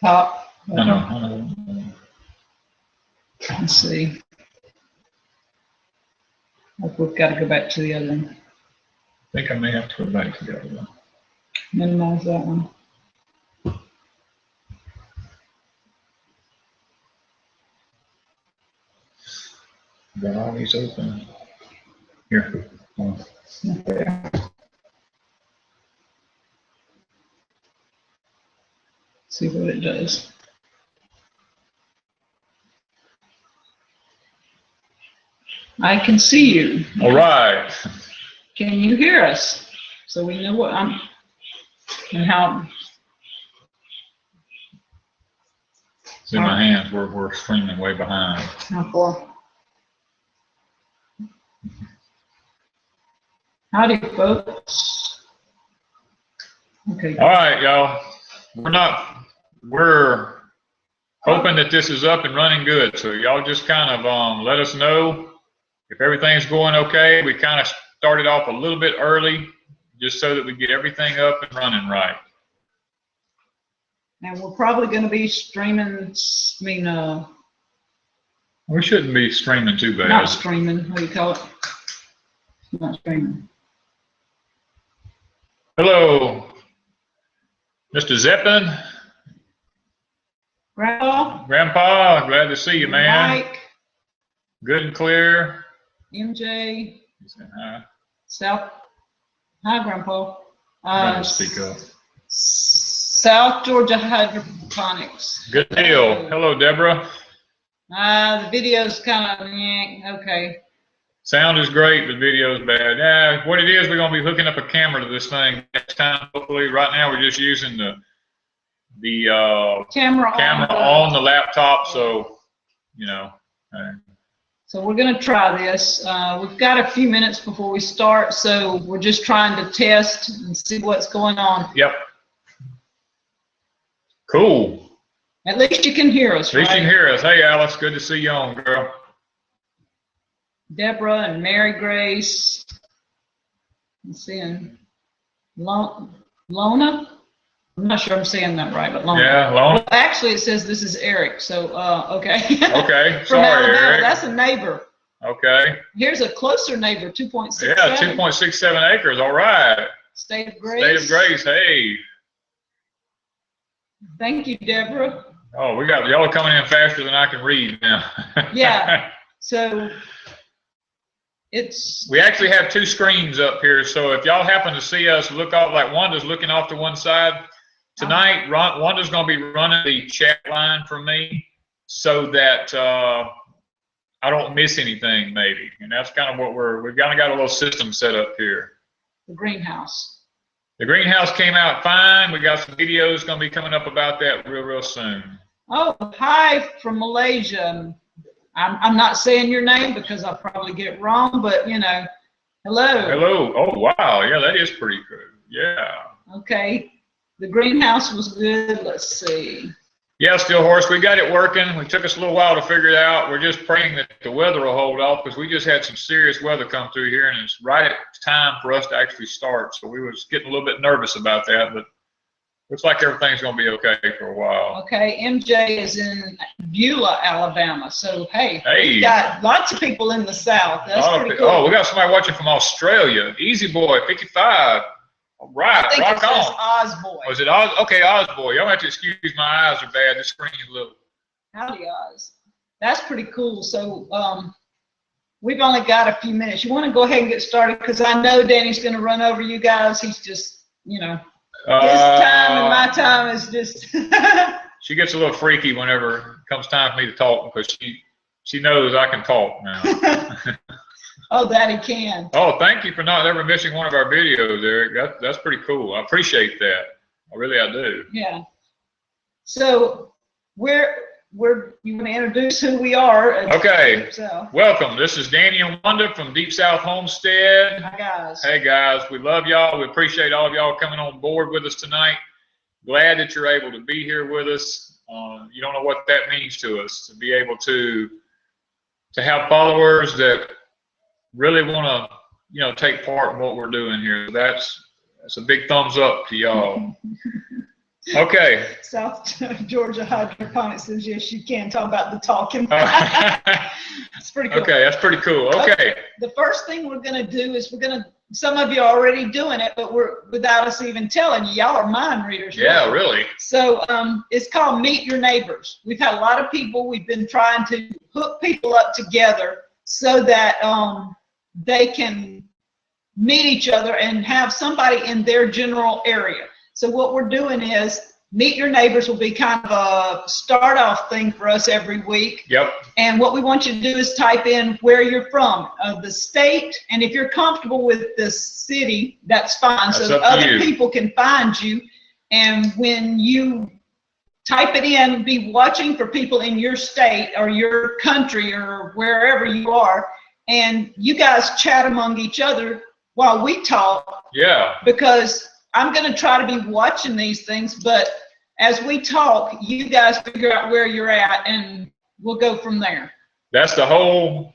top. I know. Let's see. We've got to go back to the other one. I think I may have to go back to the other one. Minimize that one. Got all these open. Here. There. See what it does. I can see you. All right. Can you hear us? So we know what I'm and how. It's in my hands. We're streaming way behind. How far? Howdy, folks. Okay. All right, y'all. We're hoping that this is up and running good. So y'all just kind of let us know if everything's going okay. We kind of started off a little bit early just so that we get everything up and running right. And we're probably going to be streaming, We shouldn't be streaming too bad. not streaming, what do you call it? Not streaming. Hello, Mr. Zeppin. Grandpa, glad to see you, man. Mike, Good and clear. MJ, Hi. South, hi, Grandpa. Trying to speak up. South Georgia Hydroponics. Good deal. Hello, Deborah. The video's kind of, okay. Sound is great, the video is bad. Yeah, what it is, we're going to be hooking up a camera to this thing next time, hopefully. Right now, we're just using the camera on the laptop, so, you know. So we're going to try this. We've got a few minutes before we start, so we're just trying to test and see what's going on. Yep. Cool. At least you can hear us, At least right? you can hear us. Hey, Alice, good to see you on, girl. Deborah and Mary Grace. Let's see, and Lona? I'm not sure I'm saying that right, but Lona. Yeah, Lona. Well, actually, it says this is Eric, so, okay. Okay, From sorry, Alabama, Eric. that's a neighbor. Okay. Here's a closer neighbor, 2.67. Yeah, 2.67 acres, all right. State of Grace. State of Grace, hey. Thank you, Deborah. Oh, we got y'all coming in faster than I can read now. Yeah, so we actually have two screens up here, so if y'all happen to see us look off, like Wanda's looking off to one side, tonight Wanda's going to be running the chat line for me so that I don't miss anything, maybe. And that's kind of what we've kind of got a little system set up here. The greenhouse. The greenhouse came out fine. We got some videos going to be coming up about that real soon. Oh, hi from Malaysia. I'm not saying your name because I'll probably get it wrong, but you know, hello. Hello. Oh, wow. Yeah, that is pretty good. Yeah. Okay. The greenhouse was good. Let's see. Yeah, Still Horse, we got it working. It took us a little while to figure it out. We're just praying that the weather will hold off because we just had some serious weather come through here, and it's right at time for us to actually start. So we was getting a little bit nervous about that, but looks like everything's going to be okay for a while. Okay, MJ is in Beulah, Alabama. So, hey, we got lots of people in the South. That's pretty cool. Oh, we got somebody watching from Australia. Easy Boy, 55. All right, I think rock it says on. Osboy. Was it Oz? Okay, Osboy. Y'all have to excuse my eyes are bad. This screen is little. Howdy, Oz. That's pretty cool. So, we've only got a few minutes. You want to go ahead and get started because I know Danny's going to run over you guys. He's just, you know, his time and my time is just. She gets a little freaky whenever it comes time for me to talk because she knows I can talk now. Oh, that he can. Oh, thank you for not ever missing one of our videos, Eric. That's pretty cool. I appreciate that. I do. Yeah. So you want to introduce who we are? Okay. Welcome. This is Danny and Wanda from Deep South Homestead. Hi, guys. Hey, guys. We love y'all. We appreciate all of y'all coming on board with us tonight. Glad that you're able to be here with us. You don't know what that means to us, to be able to have followers that really want to, you know, take part in what we're doing here. That's a big thumbs up to y'all. Okay. South Georgia Hydroponics says, yes, you can talk about the talking. It's pretty cool. Okay, that's pretty cool. Okay. The first thing we're going to do is some of you are already doing it, but without us even telling you. Y'all are mind readers. Yeah, really. So it's called Meet Your Neighbors. We've had a lot of people. We've been trying to hook people up together so that they can meet each other and have somebody in their general area. So what we're doing is Meet Your Neighbors will be kind of a start off thing for us every week. Yep. And what we want you to do is type in where you're from, the state, and if you're comfortable with the city, that's fine. So that other people can find you. And when you type it in, be watching for people in your state or your country or wherever you are, and you guys chat among each other while we talk. Yeah. Because I'm going to try to be watching these things, but as we talk, you guys figure out where you're at, and we'll go from there. That's the whole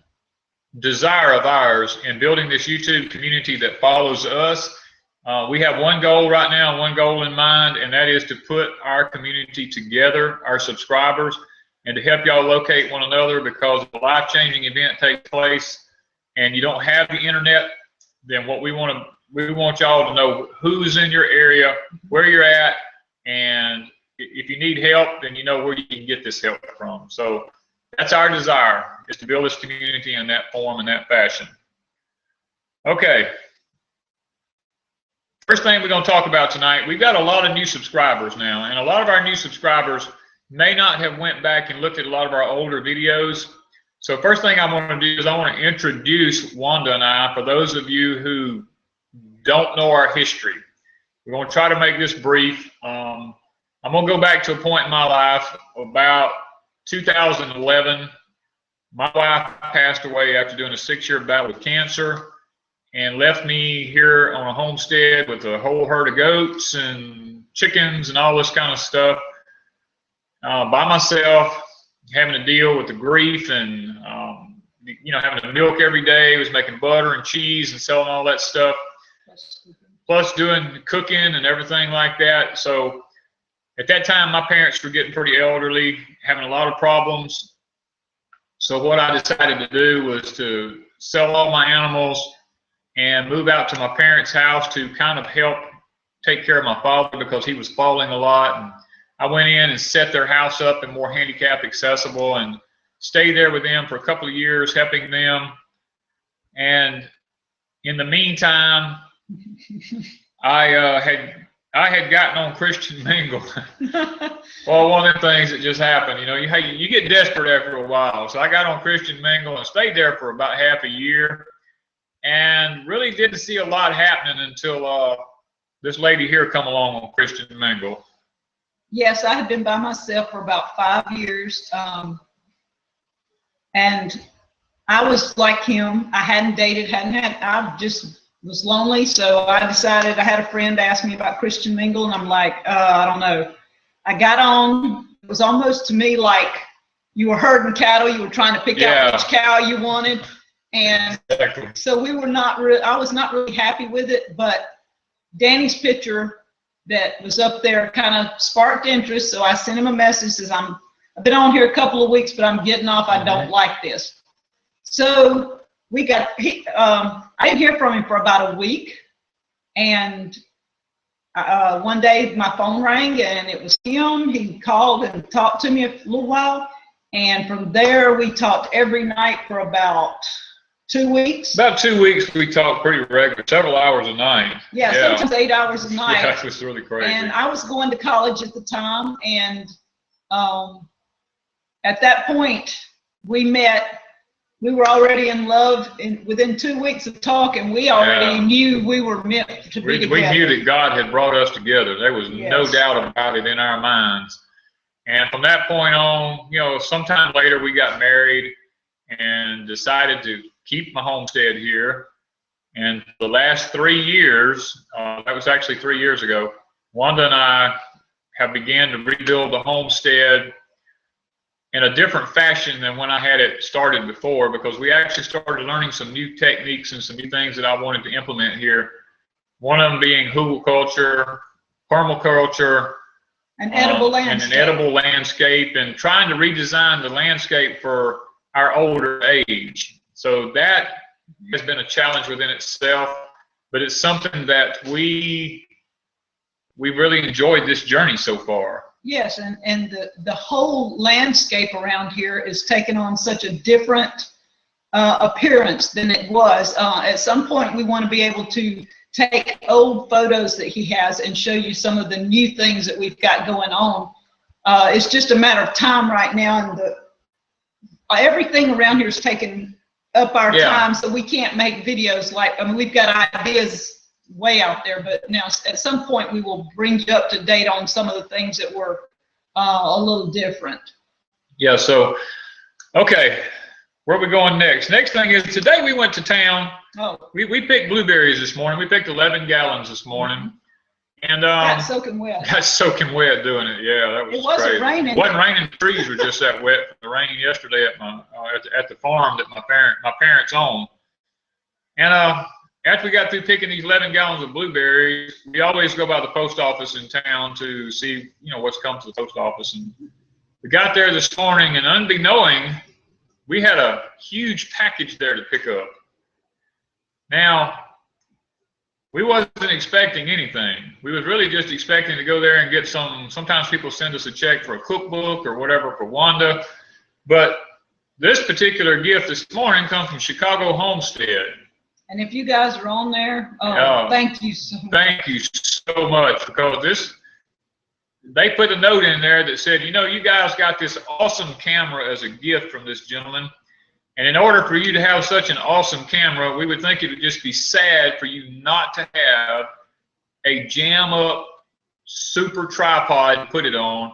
desire of ours in building this YouTube community that follows us. We have one goal right now, one goal in mind, and that is to put our community together, our subscribers, and to help y'all locate one another, because a life-changing event takes place and you don't have the internet, then what we want y'all to know who's in your area, where you're at, and if you need help, then you know where you can get this help from. So that's our desire, is to build this community in that form and that fashion. Okay. First thing we're going to talk about tonight, we've got a lot of new subscribers now, and a lot of our new subscribers may not have went back and looked at a lot of our older videos. So first thing I want to do is I want to introduce Wanda and I, for those of you who don't know our history. We're going to try to make this brief. I'm going to go back to a point in my life, about 2011. My wife passed away after doing a 6-year battle with cancer, and left me here on a homestead with a whole herd of goats and chickens and all this kind of stuff, by myself, having to deal with the grief and having to milk every day. Was making butter and cheese and selling all that stuff, plus doing cooking and everything like that. So at that time, my parents were getting pretty elderly, having a lot of problems. So what I decided to do was to sell all my animals and move out to my parents' house to kind of help take care of my father, because he was falling a lot. And I went in and set their house up and more handicap accessible, and stayed there with them for a couple of years, helping them. And in the meantime, I had gotten on Christian Mingle. Well, one of the things that just happened, you get desperate after a while. So I got on Christian Mingle and stayed there for about half a year, and really didn't see a lot happening until this lady here come along on Christian Mingle. Yes, I had been by myself for about 5 years, and I was like him. I hadn't dated, I just was lonely, so I decided. I had a friend ask me about Christian Mingle, and I'm like, I don't know. I got on. It was almost to me like you were herding cattle. You were trying to pick out which cow you wanted, and so we were not. I was not really happy with it. But Danny's picture that was up there kind of sparked interest, so I sent him a message. Says I've been on here a couple of weeks, but I'm getting off. I don't like this. So we got. I didn't hear from him for about a week, and one day my phone rang and it was him. He called and talked to me a little while, and from there we talked every night for about 2 weeks. About 2 weeks we talked pretty regular, several hours a night. Yeah, sometimes 8 hours a night. Yeah, it was really crazy. And I was going to college at the time, and at that point we met. We were already in love, and within 2 weeks of talking, we already knew we were meant to be together. We knew that God had brought us together. There was no doubt about it in our minds. And from that point on, sometime later we got married and decided to keep my homestead here. And the last 3 years, that was actually 3 years ago, Wanda and I have began to rebuild the homestead in a different fashion than when I had it started before, because we actually started learning some new techniques and some new things that I wanted to implement here. One of them being hugelkultur, permaculture, An edible landscape. And an edible landscape, and trying to redesign the landscape for our older age. So that has been a challenge within itself, but it's something that we really enjoyed this journey so far. Yes, and the whole landscape around here is taking on such a different appearance than it was. At some point, we want to be able to take old photos that he has and show you some of the new things that we've got going on. It's just a matter of time right now, and everything around here is taking up our time, so we can't make videos like, I mean, we've got ideas way out there, but now at some point we will bring you up to date on some of the things that were a little different. Yeah, so, okay, where are we going next? Next thing is, today we went to town. Oh. We picked blueberries this morning. We picked 11 gallons this morning. And got soaking wet. Got soaking wet doing it. Yeah, that was It wasn't crazy. raining. It wasn't raining. Trees were just that wet from the rain yesterday at my at the farm that my parents own. And after we got through picking these 11 gallons of blueberries, we always go by the post office in town to see, you know, what's come to the post office. And we got there this morning, and unbeknowing, we had a huge package there to pick up. Now, we wasn't expecting anything. We was really just expecting to go there and get some. Sometimes people send us a check for a cookbook or whatever for Wanda. But this particular gift this morning comes from Chicago Homestead. And if you guys are on there, thank you so much. Thank you so much, because they put a note in there that said, you know, you guys got this awesome camera as a gift from this gentleman. And in order for you to have such an awesome camera, we would think it would just be sad for you not to have a jam up super tripod to put it on.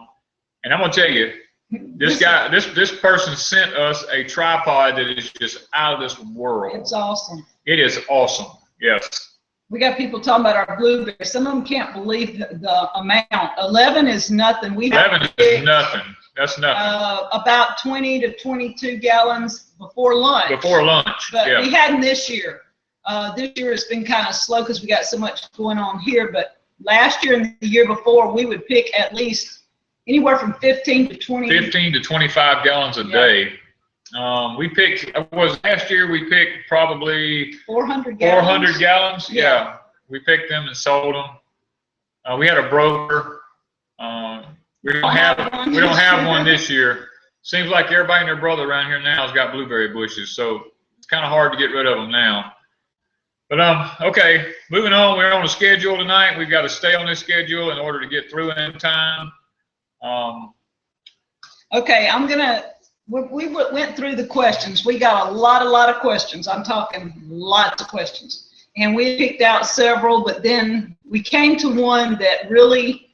And I'm gonna tell you, this person sent us a tripod that is just out of this world. It's awesome. It is awesome. Yes. We got people talking about our blueberries. Some of them can't believe the amount. 11 is nothing. 11 is nothing. That's nothing. About 20 to 22 gallons before lunch. Before lunch, but we hadn't this year. This year it's been kind of slow because we got so much going on here. But last year and the year before, we would pick at least anywhere from 15 to 20. 15 to 25 gallons a day. We picked, last year we picked probably 400 gallons. 400 gallons, yeah. We picked them and sold them. We had a broker. We don't have one this year. Seems like everybody and their brother around here now has got blueberry bushes, so it's kind of hard to get rid of them now. But okay, moving on. We're on a schedule tonight. We've got to stay on this schedule in order to get through in time. Okay, we went through the questions. We got a lot of questions. I'm talking lots of questions. And we picked out several, but then we came to one that really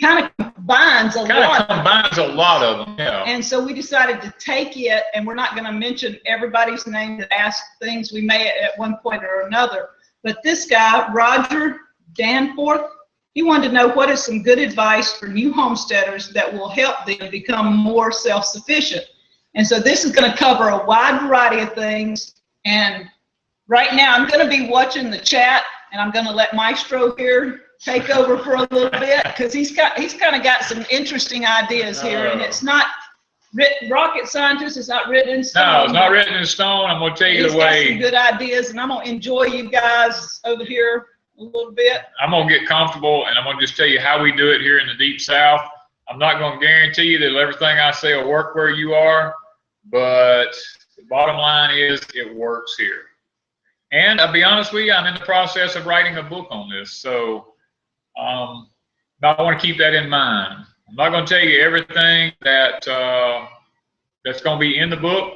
kind of combines a lot of them. Yeah. And so we decided to take it, and we're not going to mention everybody's name that asked things. We may at one point or another. But this guy, Roger Danforth, he wanted to know what is some good advice for new homesteaders that will help them become more self-sufficient. And so this is going to cover a wide variety of things. And right now I'm going to be watching the chat, and I'm going to let Maestro here take over for a little bit, because he's kind of got some interesting ideas here, and it's not rocket scientist. It's not written in stone. No, it's not written in stone. I'm going to tell you the way. He's got some good ideas, and I'm going to enjoy you guys over here a little bit. I'm going to get comfortable, and I'm going to just tell you how we do it here in the Deep South. I'm not going to guarantee you that everything I say will work where you are, but the bottom line is it works here. And I'll be honest with you, I'm in the process of writing a book on this, so I want to keep that in mind. I'm not going to tell you everything that's going to be in the book,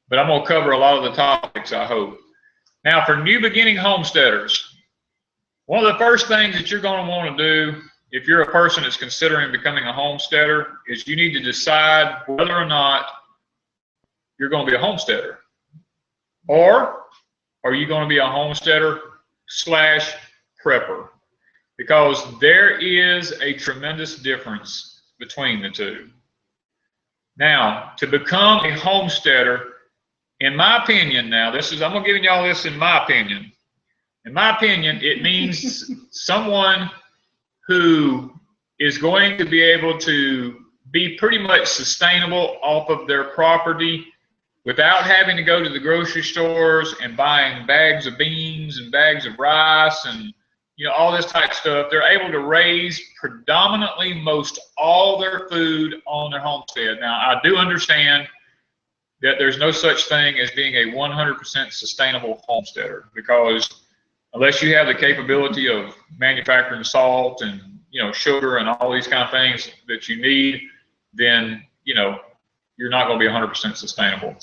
but I'm going to cover a lot of the topics, I hope. Now, for new beginning homesteaders, one of the first things that you're going to want to do if you're a person that's considering becoming a homesteader is you need to decide whether or not you're going to be a homesteader, or are you going to be a homesteader / prepper? Because there is a tremendous difference between the two. Now, to become a homesteader, in my opinion, I'm going to give y'all this in my opinion. In my opinion, it means someone who is going to be able to be pretty much sustainable off of their property without having to go to the grocery stores and buying bags of beans and bags of rice and all this type of stuff. They're able to raise predominantly most all their food on their homestead. Now, I do understand that there's no such thing as being a 100% sustainable homesteader, because unless you have the capability of manufacturing salt and sugar and all these kind of things that you need, then you're not going to be 100% sustainable.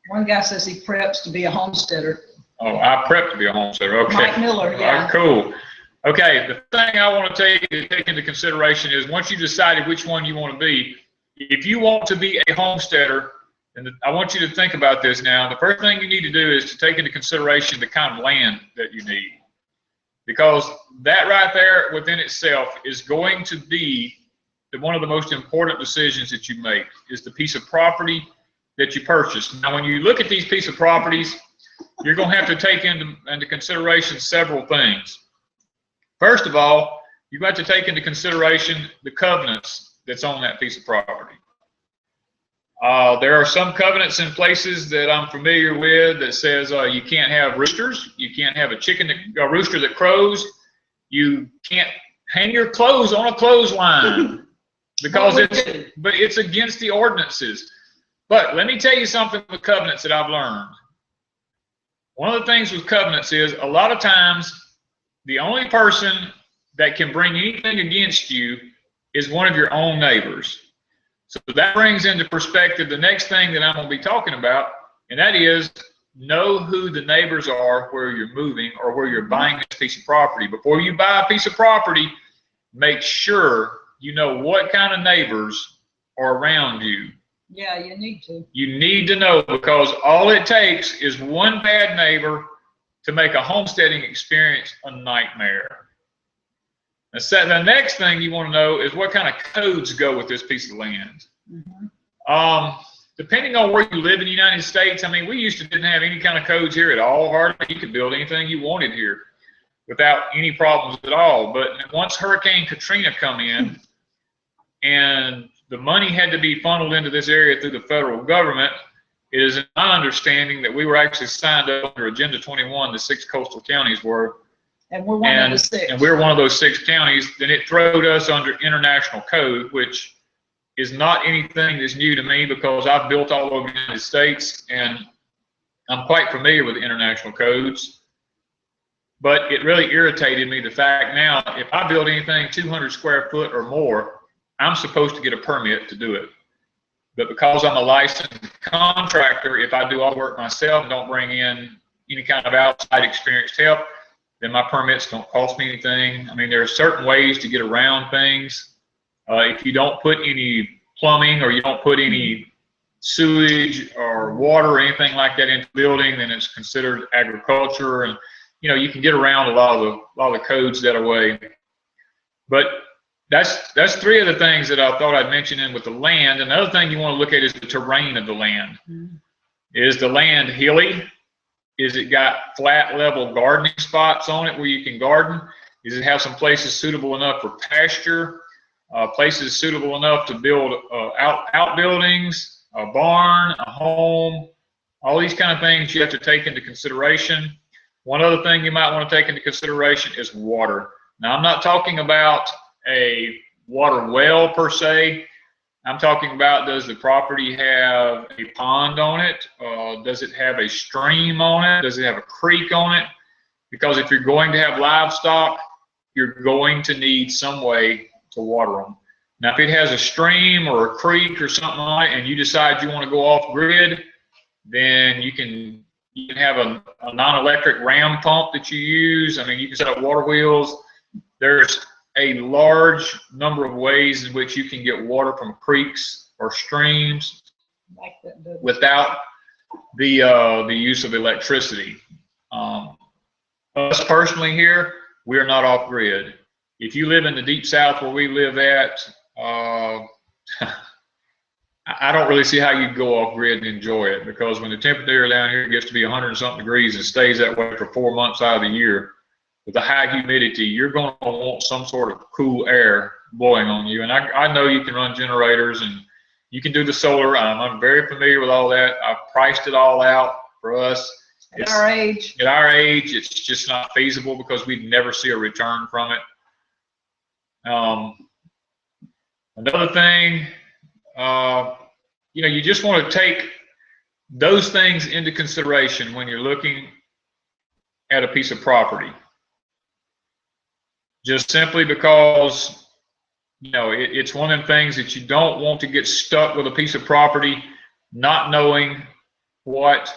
One guy says he preps to be a homesteader. Oh, I prep to be a homesteader. Okay. Mike Miller, yeah. All right, cool. Okay, the thing I want to take into consideration is, once you decided which one you want to be, if you want to be a homesteader, and I want you to think about this now, the first thing you need to do is to take into consideration the kind of land that you need. Because that right there within itself is going to be one of the most important decisions that you make, is the piece of property that you purchase. Now, when you look at these pieces of properties, you're going to have to take into consideration several things. First of all, you've got to take into consideration the covenants that's on that piece of property. There are some covenants in places that I'm familiar with that says you can't have roosters, you can't have a rooster that crows, you can't hang your clothes on a clothesline because it's against the ordinances. But let me tell you something with covenants that I've learned. One of the things with covenants is, a lot of times the only person that can bring anything against you is one of your own neighbors. So that brings into perspective the next thing that I'm going to be talking about, and that is, know who the neighbors are where you're moving or where you're buying this piece of property. Before you buy a piece of property, make sure you know what kind of neighbors are around you. Yeah, you need to. You need to know, because all it takes is one bad neighbor to make a homesteading experience a nightmare. The next thing you want to know is what kind of codes go with this piece of land. Mm-hmm. Depending on where you live in the United States, I mean, we used to didn't have any kind of codes here at all. Hardly. You could build anything you wanted here without any problems at all. But once Hurricane Katrina come in, and the money had to be funneled into this area through the federal government, it is my understanding that we were actually signed up under Agenda 21, the 6 coastal counties were. And we're one of the 6. And we're one of those 6 counties. Then it throwed us under international code, which is not anything that's new to me, because I've built all over the United States and I'm quite familiar with international codes. But it really irritated me, the fact now, if I build anything 200 square foot or more, I'm supposed to get a permit to do it. But because I'm a licensed contractor, if I do all the work myself and don't bring in any kind of outside experienced help, then my permits don't cost me anything. I mean, there are certain ways to get around things. If you don't put any plumbing, or you don't put any sewage or water or anything like that into the building, then it's considered agriculture, and you can get around a lot of the codes that way. But that's 3 of the things that I thought I'd mention in with the land. Another thing you want to look at is the terrain of the land. Mm-hmm. Is the land hilly? Is it got flat level gardening spots on it where you can garden? Does it have some places suitable enough for pasture? Places suitable enough to build outbuildings, a barn, a home? All these kind of things you have to take into consideration. One other thing you might want to take into consideration is water. Now, I'm not talking about a water well per se. I'm talking about, does the property have a pond on it? Does it have a stream on it? Does it have a creek on it? Because if you're going to have livestock, you're going to need some way to water them. Now, if it has a stream or a creek or something on it, and you decide you want to go off grid, then you can have a non-electric ram pump that you use. I mean, you can set up water wheels. There's a large number of ways in which you can get water from creeks or streams without the use of electricity. Us personally here, we are not off grid. If you live in the deep south where we live at, I don't really see how you'd go off grid and enjoy it, because when the temperature down here gets to be 100 and something degrees and stays that way for 4 months out of the year, with the high humidity, you're going to want some sort of cool air blowing on you. And I know you can run generators and you can do the solar. I'm very familiar with all that. I've priced it all out for us. At our age, it's just not feasible because we'd never see a return from it. Another thing, you just want to take those things into consideration when you're looking at a piece of property. Just simply because, it's one of them things that you don't want to get stuck with a piece of property not knowing what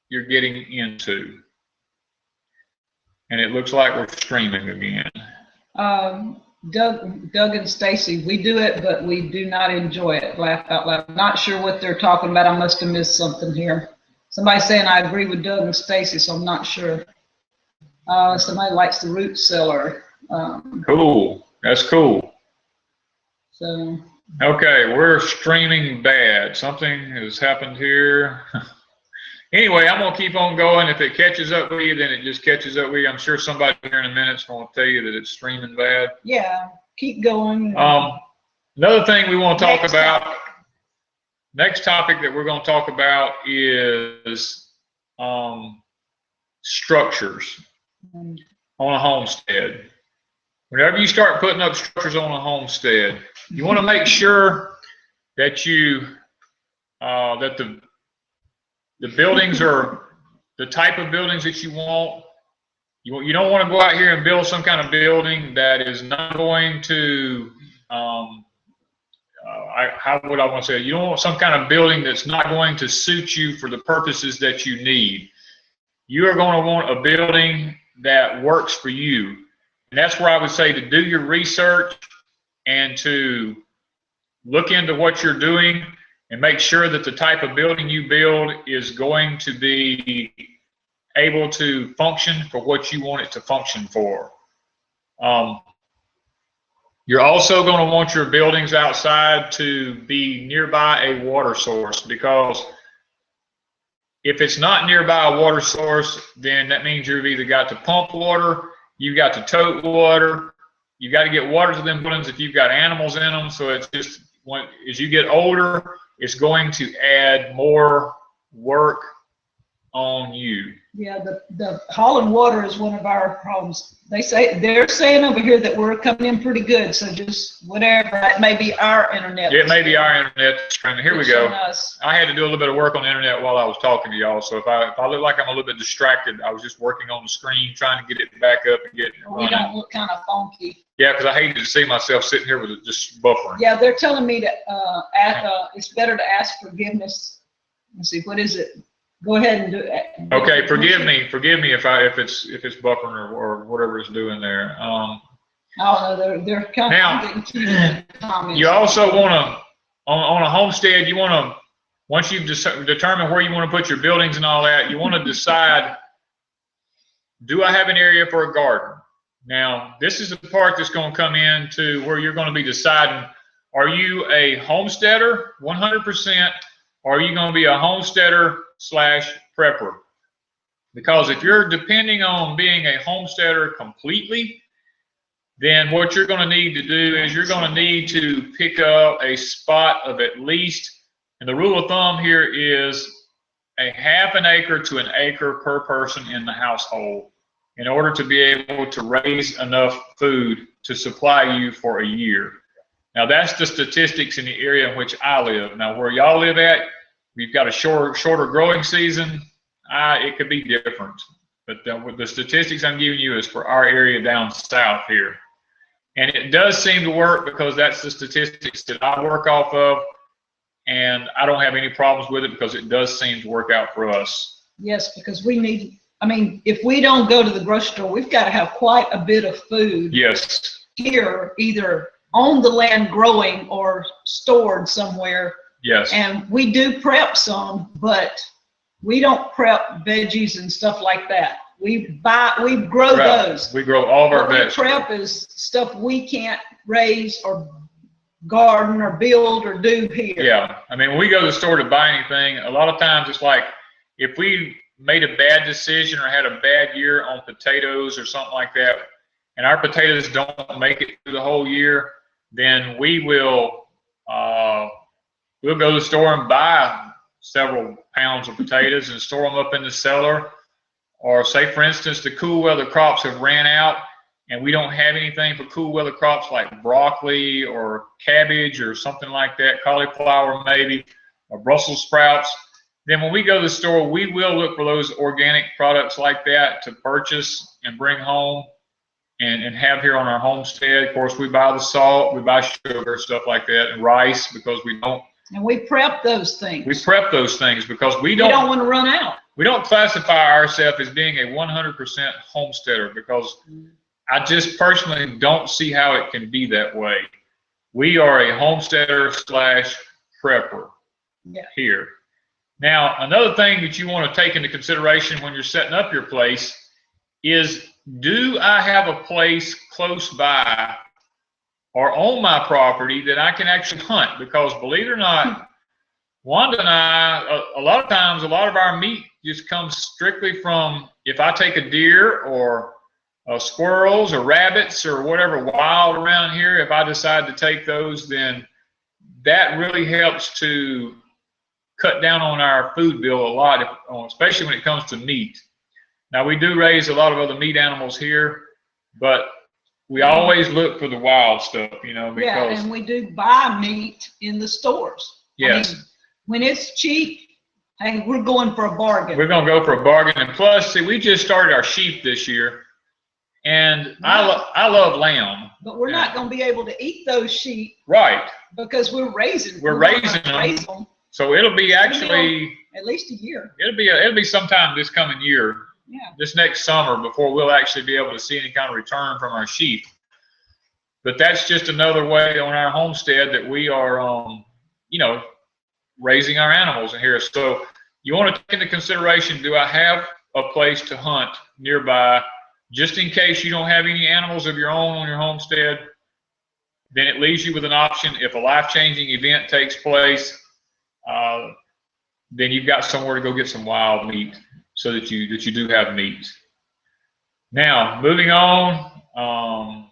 you're getting into. And it looks like we're streaming again. Doug and Stacy, we do it, but we do not enjoy it. Laugh out loud. I'm not sure what they're talking about. I must have missed something here. Somebody saying I agree with Doug and Stacy, so I'm not sure. Somebody likes the root cellar. Cool. That's cool. So. Okay, we're streaming bad. Something has happened here. Anyway, I'm going to keep on going. If it catches up with you, then it just catches up with you. I'm sure somebody here in a minute is going to tell you that it's streaming bad. Yeah, keep going. Another thing we want to talk about, next topic that we're going to talk about is structures on a homestead. Whenever you start putting up structures on a homestead, you want to make sure that the buildings are the type of buildings that you want. You don't want to go out here and build some kind of building that is not going to, how would I want to say it? You don't want some kind of building that's not going to suit you for the purposes that you need. You are going to want a building that works for you. And that's where I would say to do your research and to look into what you're doing and make sure that the type of building you build is going to be able to function for what you want it to function for. You're also going to want your buildings outside to be nearby a water source, because if it's not nearby a water source, then that means you've either got to pump water, you've got to tote water, you've got to get water to them buildings if you've got animals in them. So it's just, as you get older, it's going to add more work on you. Yeah, the hauling water is one of our problems. They're saying over here that we're coming in pretty good, so just whatever. It may be our internet. It may be our internet. Here we go. I had to do a little bit of work on the internet while I was talking to y'all, so if I look like I'm a little bit distracted, I was just working on the screen trying to get it back up and get it running. We don't look kind of funky. Yeah, because I hated to see myself sitting here with it just buffering. Yeah, they're telling me that it's better to ask forgiveness. Let's see, what is it? Go ahead and do it. Okay, forgive me if it's buffering or whatever it's doing there. I don't know. They're kind of getting comments. You also want to on a homestead. You want to, once you've determined where you want to put your buildings and all that, you want to decide: do I have an area for a garden? Now, this is the part that's going to come into where you're going to be deciding: are you a homesteader 100%, or are you going to be a homesteader / prepper? Because if you're depending on being a homesteader completely, then what you're going to need to do is you're going to need to pick up a spot of at least, and the rule of thumb here is a ½ an acre to an acre per person in the household, in order to be able to raise enough food to supply you for a year. Now, that's the statistics in the area in which I live. Now, where y'all live at, we've got a shorter growing season. It could be different, but the statistics I'm giving you is for our area down south here. And it does seem to work, because that's the statistics that I work off of, and I don't have any problems with it because it does seem to work out for us. Yes, because we need, if we don't go to the grocery store, we've got to have quite a bit of food. Yes. Here, either on the land growing or stored somewhere. Yes. And we do prep some, but we don't prep veggies and stuff like that. We grow those. We grow all of our vegetables. What we prep is stuff we can't raise or garden or build or do here. Yeah. When we go to the store to buy anything, a lot of times it's like, if we made a bad decision or had a bad year on potatoes or something like that, and our potatoes don't make it through the whole year, then we will we'll go to the store and buy several pounds of potatoes and store them up in the cellar. Or say, for instance, the cool weather crops have ran out and we don't have anything for cool weather crops like broccoli or cabbage or something like that, cauliflower maybe, or Brussels sprouts. Then when we go to the store, we will look for those organic products like that to purchase and bring home and have here on our homestead. Of course, we buy the salt, we buy sugar, stuff like that, and rice, because we don't. And we prep those things. We prep those things because we don't don't want to run out. We don't classify ourselves as being a 100% homesteader, because I just personally don't see how it can be that way. We are a homesteader / prepper here. Now, another thing that you want to take into consideration when you're setting up your place is, do I have a place close by or on my property that I can actually hunt? Because believe it or not, Wanda and I, a lot of times, a lot of our meat just comes strictly from, if I take a deer or squirrels or rabbits or whatever wild around here, if I decide to take those, then that really helps to cut down on our food bill a lot, especially when it comes to meat. Now, we do raise a lot of other meat animals here, but we always look for the wild stuff, you know, because. Yeah, and we do buy meat in the stores. Yes. I mean, when it's cheap, hey, we're going for a bargain. We're going to go for a bargain. And plus, see, we just started our sheep this year, and I love lamb. But we're not going to be able to eat those sheep. Right. Because we're raising them. So it'll be actually at least a year. It'll be sometime this coming year. Yeah. This next summer, before we'll actually be able to see any kind of return from our sheep. But that's just another way on our homestead that we are, you know, raising our animals in here. So you want to take into consideration, do I have a place to hunt nearby, just in case you don't have any animals of your own on your homestead? Then it leaves you with an option. If a life-changing event takes place, then you've got somewhere to go get some wild meat, so that you do have meat. Now, moving on,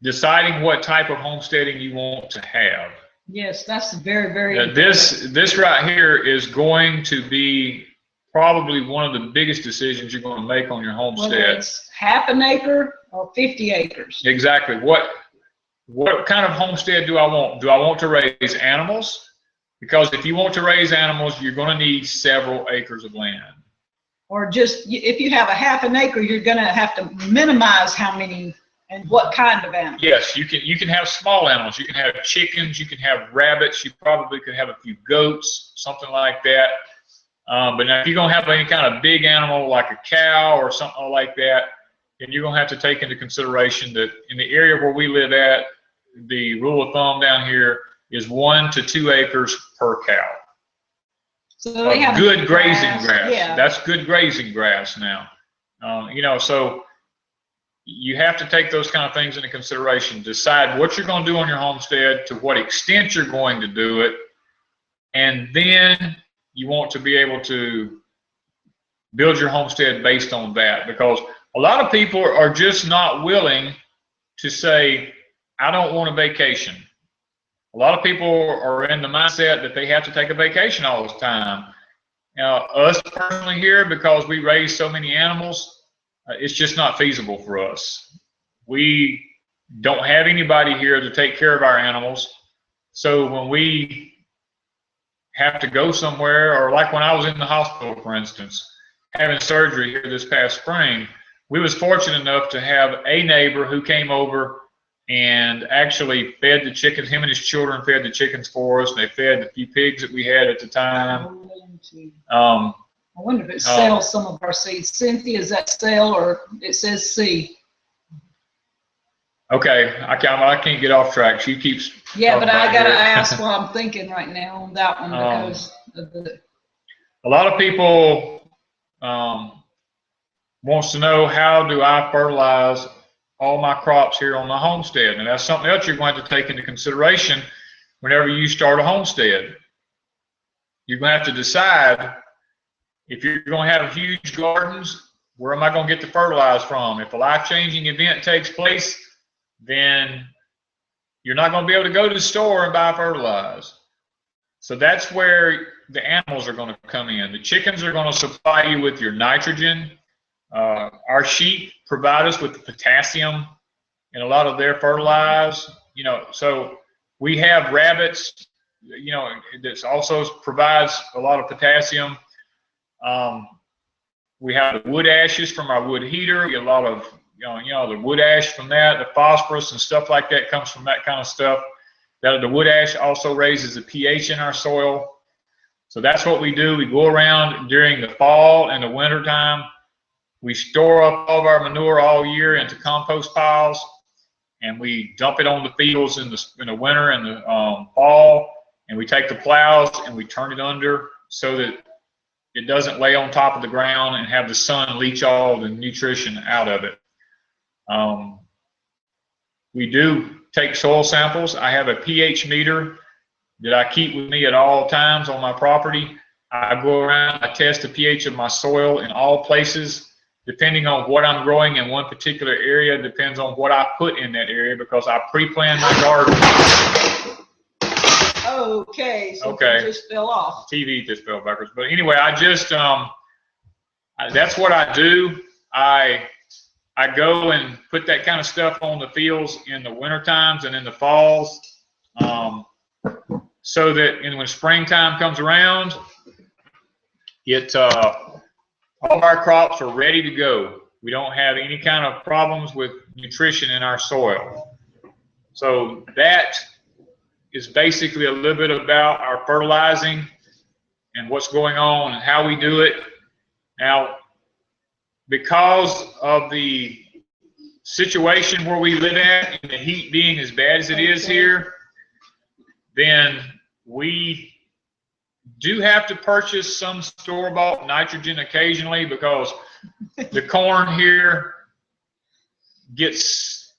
deciding what type of homesteading you want to have. Yes, that's very, very important. This right here is going to be probably one of the biggest decisions you're going to make on your homestead. Whether it's half an acre or 50 acres. Exactly. What kind of homestead do I want? Do I want to raise animals? Because if you want to raise animals, you're going to need several acres of land. Or just, if you have a half an acre, you're going to have to minimize how many and what kind of animals. Yes, you can have small animals. You can have chickens. You can have rabbits. You probably could have a few goats, something like that. But now if you're going to have any kind of big animal like a cow or something like that, then you're going to have to take into consideration that in the area where we live at, the rule of thumb down here is 1 to 2 acres per cow. So they have good grazing grass. Yeah. That's good grazing grass now. You know, so you have to take those kind of things into consideration. Decide what you're going to do on your homestead, to what extent you're going to do it, and then you want to be able to build your homestead based on that. Because a lot of people are just not willing to say, I don't want a vacation. A lot of people are in the mindset that they have to take a vacation all the time. Now, us personally here, because we raise so many animals, it's just not feasible for us. We don't have anybody here to take care of our animals. So when we have to go somewhere, or like when I was in the hospital, for instance, having surgery here this past spring, we was fortunate enough to have a neighbor who came over and actually fed the chickens. Him and his children fed the chickens for us. And they fed the few pigs that we had at the time. I wonder if it sells some of our seeds. Cynthia, is that sell, or it says C? Okay, I can't get off track. She keeps. Yeah, but I gotta ask what I'm thinking right now on that one, because of the. A lot of people wants to know, how do I fertilize all my crops here on my homestead? And that's something else you're going to take into consideration whenever you start a homestead. You're going to have to decide If you're going to have huge gardens, where am I going to get the fertilizer from? If a life-changing event takes place, then you're not going to be able to go to the store and buy fertilizer. So that's where the animals are going to come in. The chickens are going to supply you with your nitrogen. Our sheep provide us with the potassium in a lot of their fertilizer. You know, so we have rabbits, you know, that also provides a lot of potassium. We have the wood ashes from our wood heater. We get a lot of, you know, the wood ash from that, the phosphorus and stuff like that comes from that kind of stuff. That the wood ash also raises the pH in our soil. So that's what we do. We go around during the fall and the winter time. We store up all of our manure all year into compost piles, and we dump it on the fields in the winter and the fall. And we take the plows and we turn it under so that it doesn't lay on top of the ground and have the sun leach all the nutrition out of it. We do take soil samples. I have a pH meter that I keep with me at all times on my property. I go around, I test the pH of my soil in all places. Depending on what I'm growing in one particular area, depends on what I put in that area, because I pre-plan my garden. Okay, so okay. It just fell off. TV just fell backwards. But anyway, I just, that's what I do. I go and put that kind of stuff on the fields in the winter times and in the falls, so that when springtime comes around, all of our crops are ready to go. We don't have any kind of problems with nutrition in our soil. So that is basically a little bit about our fertilizing and what's going on and how we do it. Now, because of the situation where we live at and the heat being as bad as it is here, then we do have to purchase some store-bought nitrogen occasionally, because the corn here it's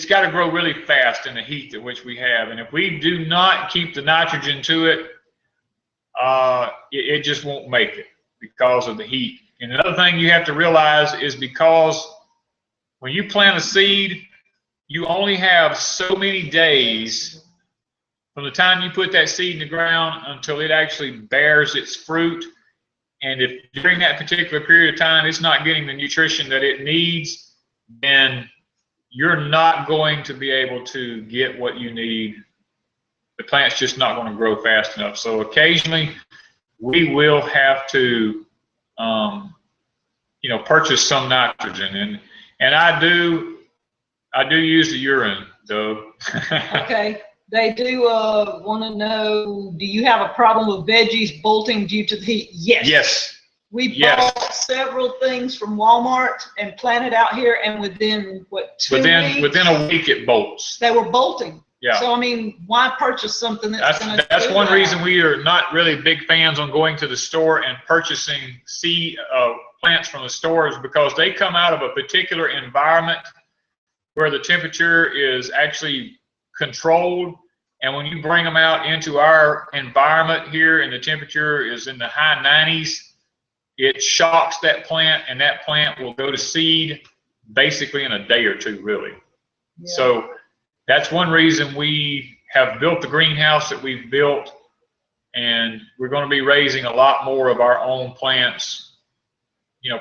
got to grow really fast in the heat at which we have. And if we do not keep the nitrogen to it, it just won't make it because of the heat. And another thing you have to realize is, because when you plant a seed, you only have so many days from the time you put that seed in the ground until it actually bears its fruit. And if during that particular period of time it's not getting the nutrition that it needs, then you're not going to be able to get what you need. The plant's just not going to grow fast enough. So occasionally we will have to purchase some nitrogen, and I do use the urine, though. Okay. They do want to know, do you have a problem with veggies bolting due to the heat? Yes. Yes. We bought several things from Walmart and planted out here, and within what, 2 weeks? Within a week it bolts. They were bolting. Yeah. So I mean, why purchase something that's one reason we are not really big fans on going to the store and purchasing seed plants from the stores, because they come out of a particular environment where the temperature is actually controlled, and when you bring them out into our environment here and the temperature is in the high 90s, it shocks that plant, and that plant will go to seed basically in a day or two, really. Yeah. So that's one reason we have built the greenhouse that we've built, and we're going to be raising a lot more of our own plants,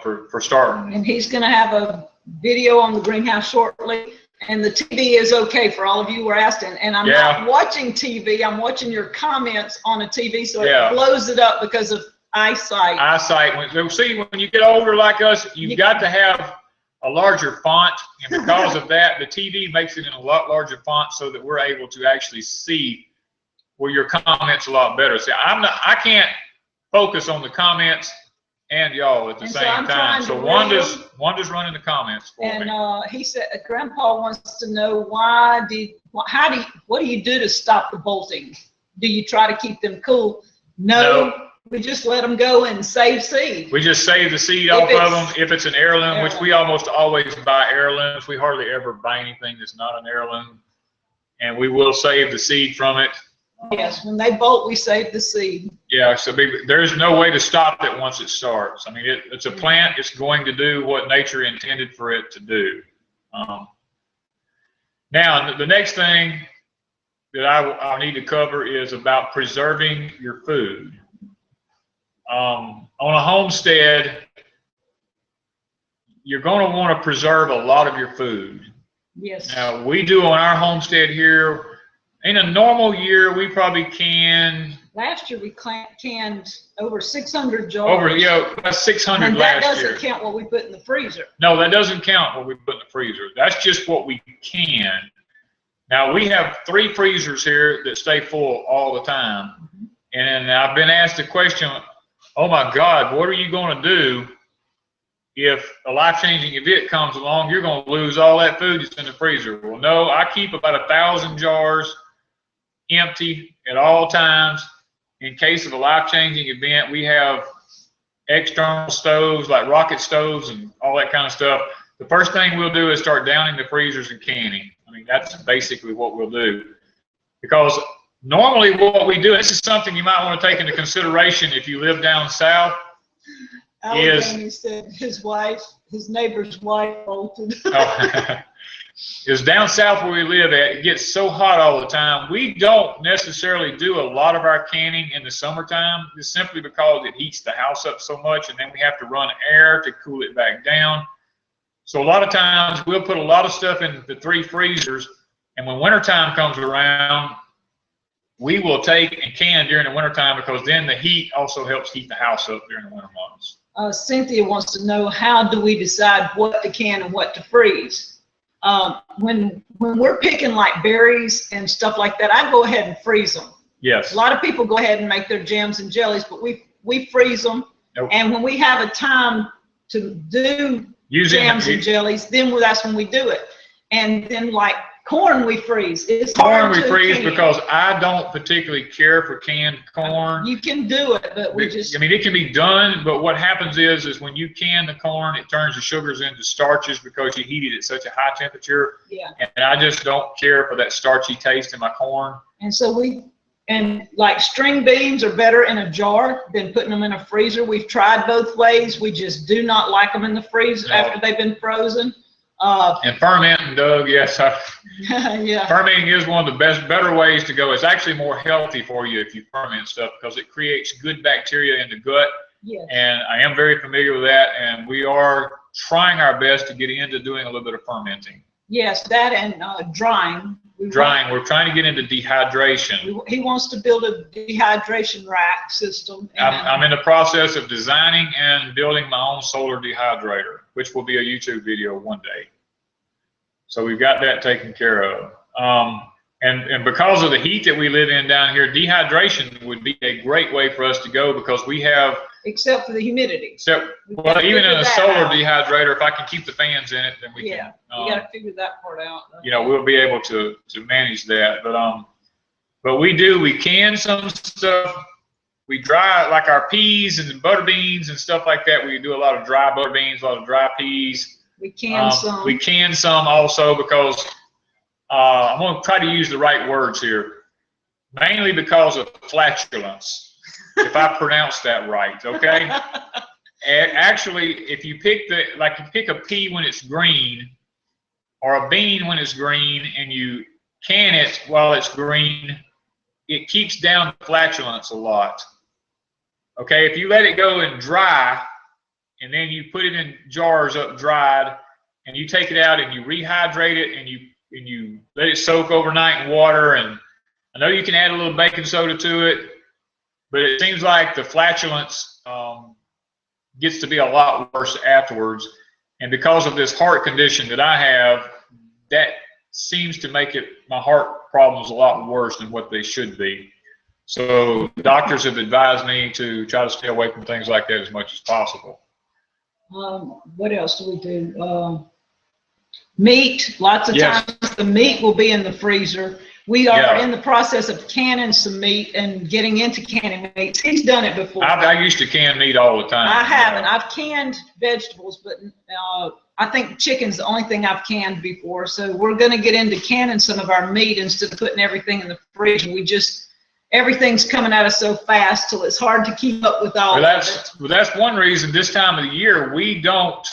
for starting. And he's going to have a video on the greenhouse shortly. And the TV is okay for all of you who are asking. And I'm not watching TV. I'm watching your comments on a TV, so it blows it up because of eyesight. When you get older like us, you've got to have a larger font. And because of that, the TV makes it in a lot larger font so that we're able to actually see where your comments a lot better. See, I can't focus on the comments and y'all at the same time. So Wanda's running the comments for me. And he said, Grandpa wants to know what do you do to stop the bolting? Do you try to keep them cool? No. We just let them go and save seed. We just save the seed off of them if it's an heirloom, which we almost always buy heirlooms. We hardly ever buy anything that's not an heirloom. And we will save the seed from it. Yes, when they bolt, we save the seed. Yeah, so there's no way to stop it once it starts. I mean, it's a plant. It's going to do what nature intended for it to do. Now, the next thing that I need to cover is about preserving your food. On a homestead, you're going to want to preserve a lot of your food. Yes. Now, we do on our homestead here, in a normal year, we probably can. Last year we canned over 600 jars. That's 600 and last year. That doesn't count what we put in the freezer. No, that doesn't count what we put in the freezer. That's just what we can. Now, we have 3 freezers here that stay full all the time. Mm-hmm. And I've been asked the question, oh my God, what are you going to do if a life-changing event comes along? You're going to lose all that food that's in the freezer. Well, no, I keep about 1,000 jars empty at all times. In case of a life-changing event, we have external stoves like rocket stoves and all that kind of stuff. The first thing we'll do is start downing the freezers and canning. I mean, that's basically what we'll do. Because normally what we do, this is something you might want to take into consideration if you live down south, Allegheny said his neighbor's wife bolted. Is down south where we live at, it gets so hot all the time. We don't necessarily do a lot of our canning in the summertime, just simply because it heats the house up so much, and then we have to run air to cool it back down. So a lot of times we'll put a lot of stuff in the 3 freezers, and when wintertime comes around, we will take and can during the wintertime, because then the heat also helps heat the house up during the winter months. Cynthia wants to know, how do we decide what to can and what to freeze? When we're picking like berries and stuff like that, I go ahead and freeze them. Yes. A lot of people go ahead and make their jams and jellies, but we freeze them. Nope. And when we have a time to do jams and jellies, then that's when we do it. And then like corn, we freeze. Corn we freeze because I don't particularly care for canned corn. You can do it, but we just... I mean, it can be done, but what happens is when you can the corn, it turns the sugars into starches because you heat it at such a high temperature. Yeah. And I just don't care for that starchy taste in my corn. And so like string beans are better in a jar than putting them in a freezer. We've tried both ways. We just do not like them in the freezer after they've been frozen. And fermenting, Doug, yes. Yeah. Fermenting is one of the better ways to go. It's actually more healthy for you if you ferment stuff, because it creates good bacteria in the gut. Yes. And I am very familiar with that, and we are trying our best to get into doing a little bit of fermenting. Yes, that and drying. We're trying to get into dehydration. He wants to build a dehydration rack system. I'm in the process of designing and building my own solar dehydrator, which will be a YouTube video one day. So we've got that taken care of. And because of the heat that we live in down here, dehydration would be a great way for us to go, because we have... Except for the humidity. Well, even in a solar dehydrator, if I can keep the fans in it, then we can. Yeah, you got to figure that part out. You know, we'll be able to manage that. But we can some stuff. We dry, like our peas and butter beans and stuff like that. We do a lot of dry butter beans, a lot of dry peas. We can some. We can some also, because I'm going to try to use the right words here. Mainly because of flatulence. If I pronounce that right, okay? And actually, if you pick a pea when it's green, or a bean when it's green, and you can it while it's green, it keeps down the flatulence a lot. Okay, if you let it go and dry, and then you put it in jars up dried, and you take it out and you rehydrate it, and you let it soak overnight in water, and I know you can add a little baking soda to it, but it seems like the flatulence gets to be a lot worse afterwards. And because of this heart condition that I have, that seems to make my heart problems a lot worse than what they should be. So the doctors have advised me to try to stay away from things like that as much as possible. What else do we do? Meat, lots of times the meat will be in the freezer. We are in the process of canning some meat and getting into canning meat. He's done it before. I used to can meat all the time. I haven't. I've canned vegetables, but I think chicken's the only thing I've canned before. So we're going to get into canning some of our meat instead of putting everything in the fridge. We just everything's coming at us so fast till it's hard to keep up with all of it. Well, that's one reason this time of the year we don't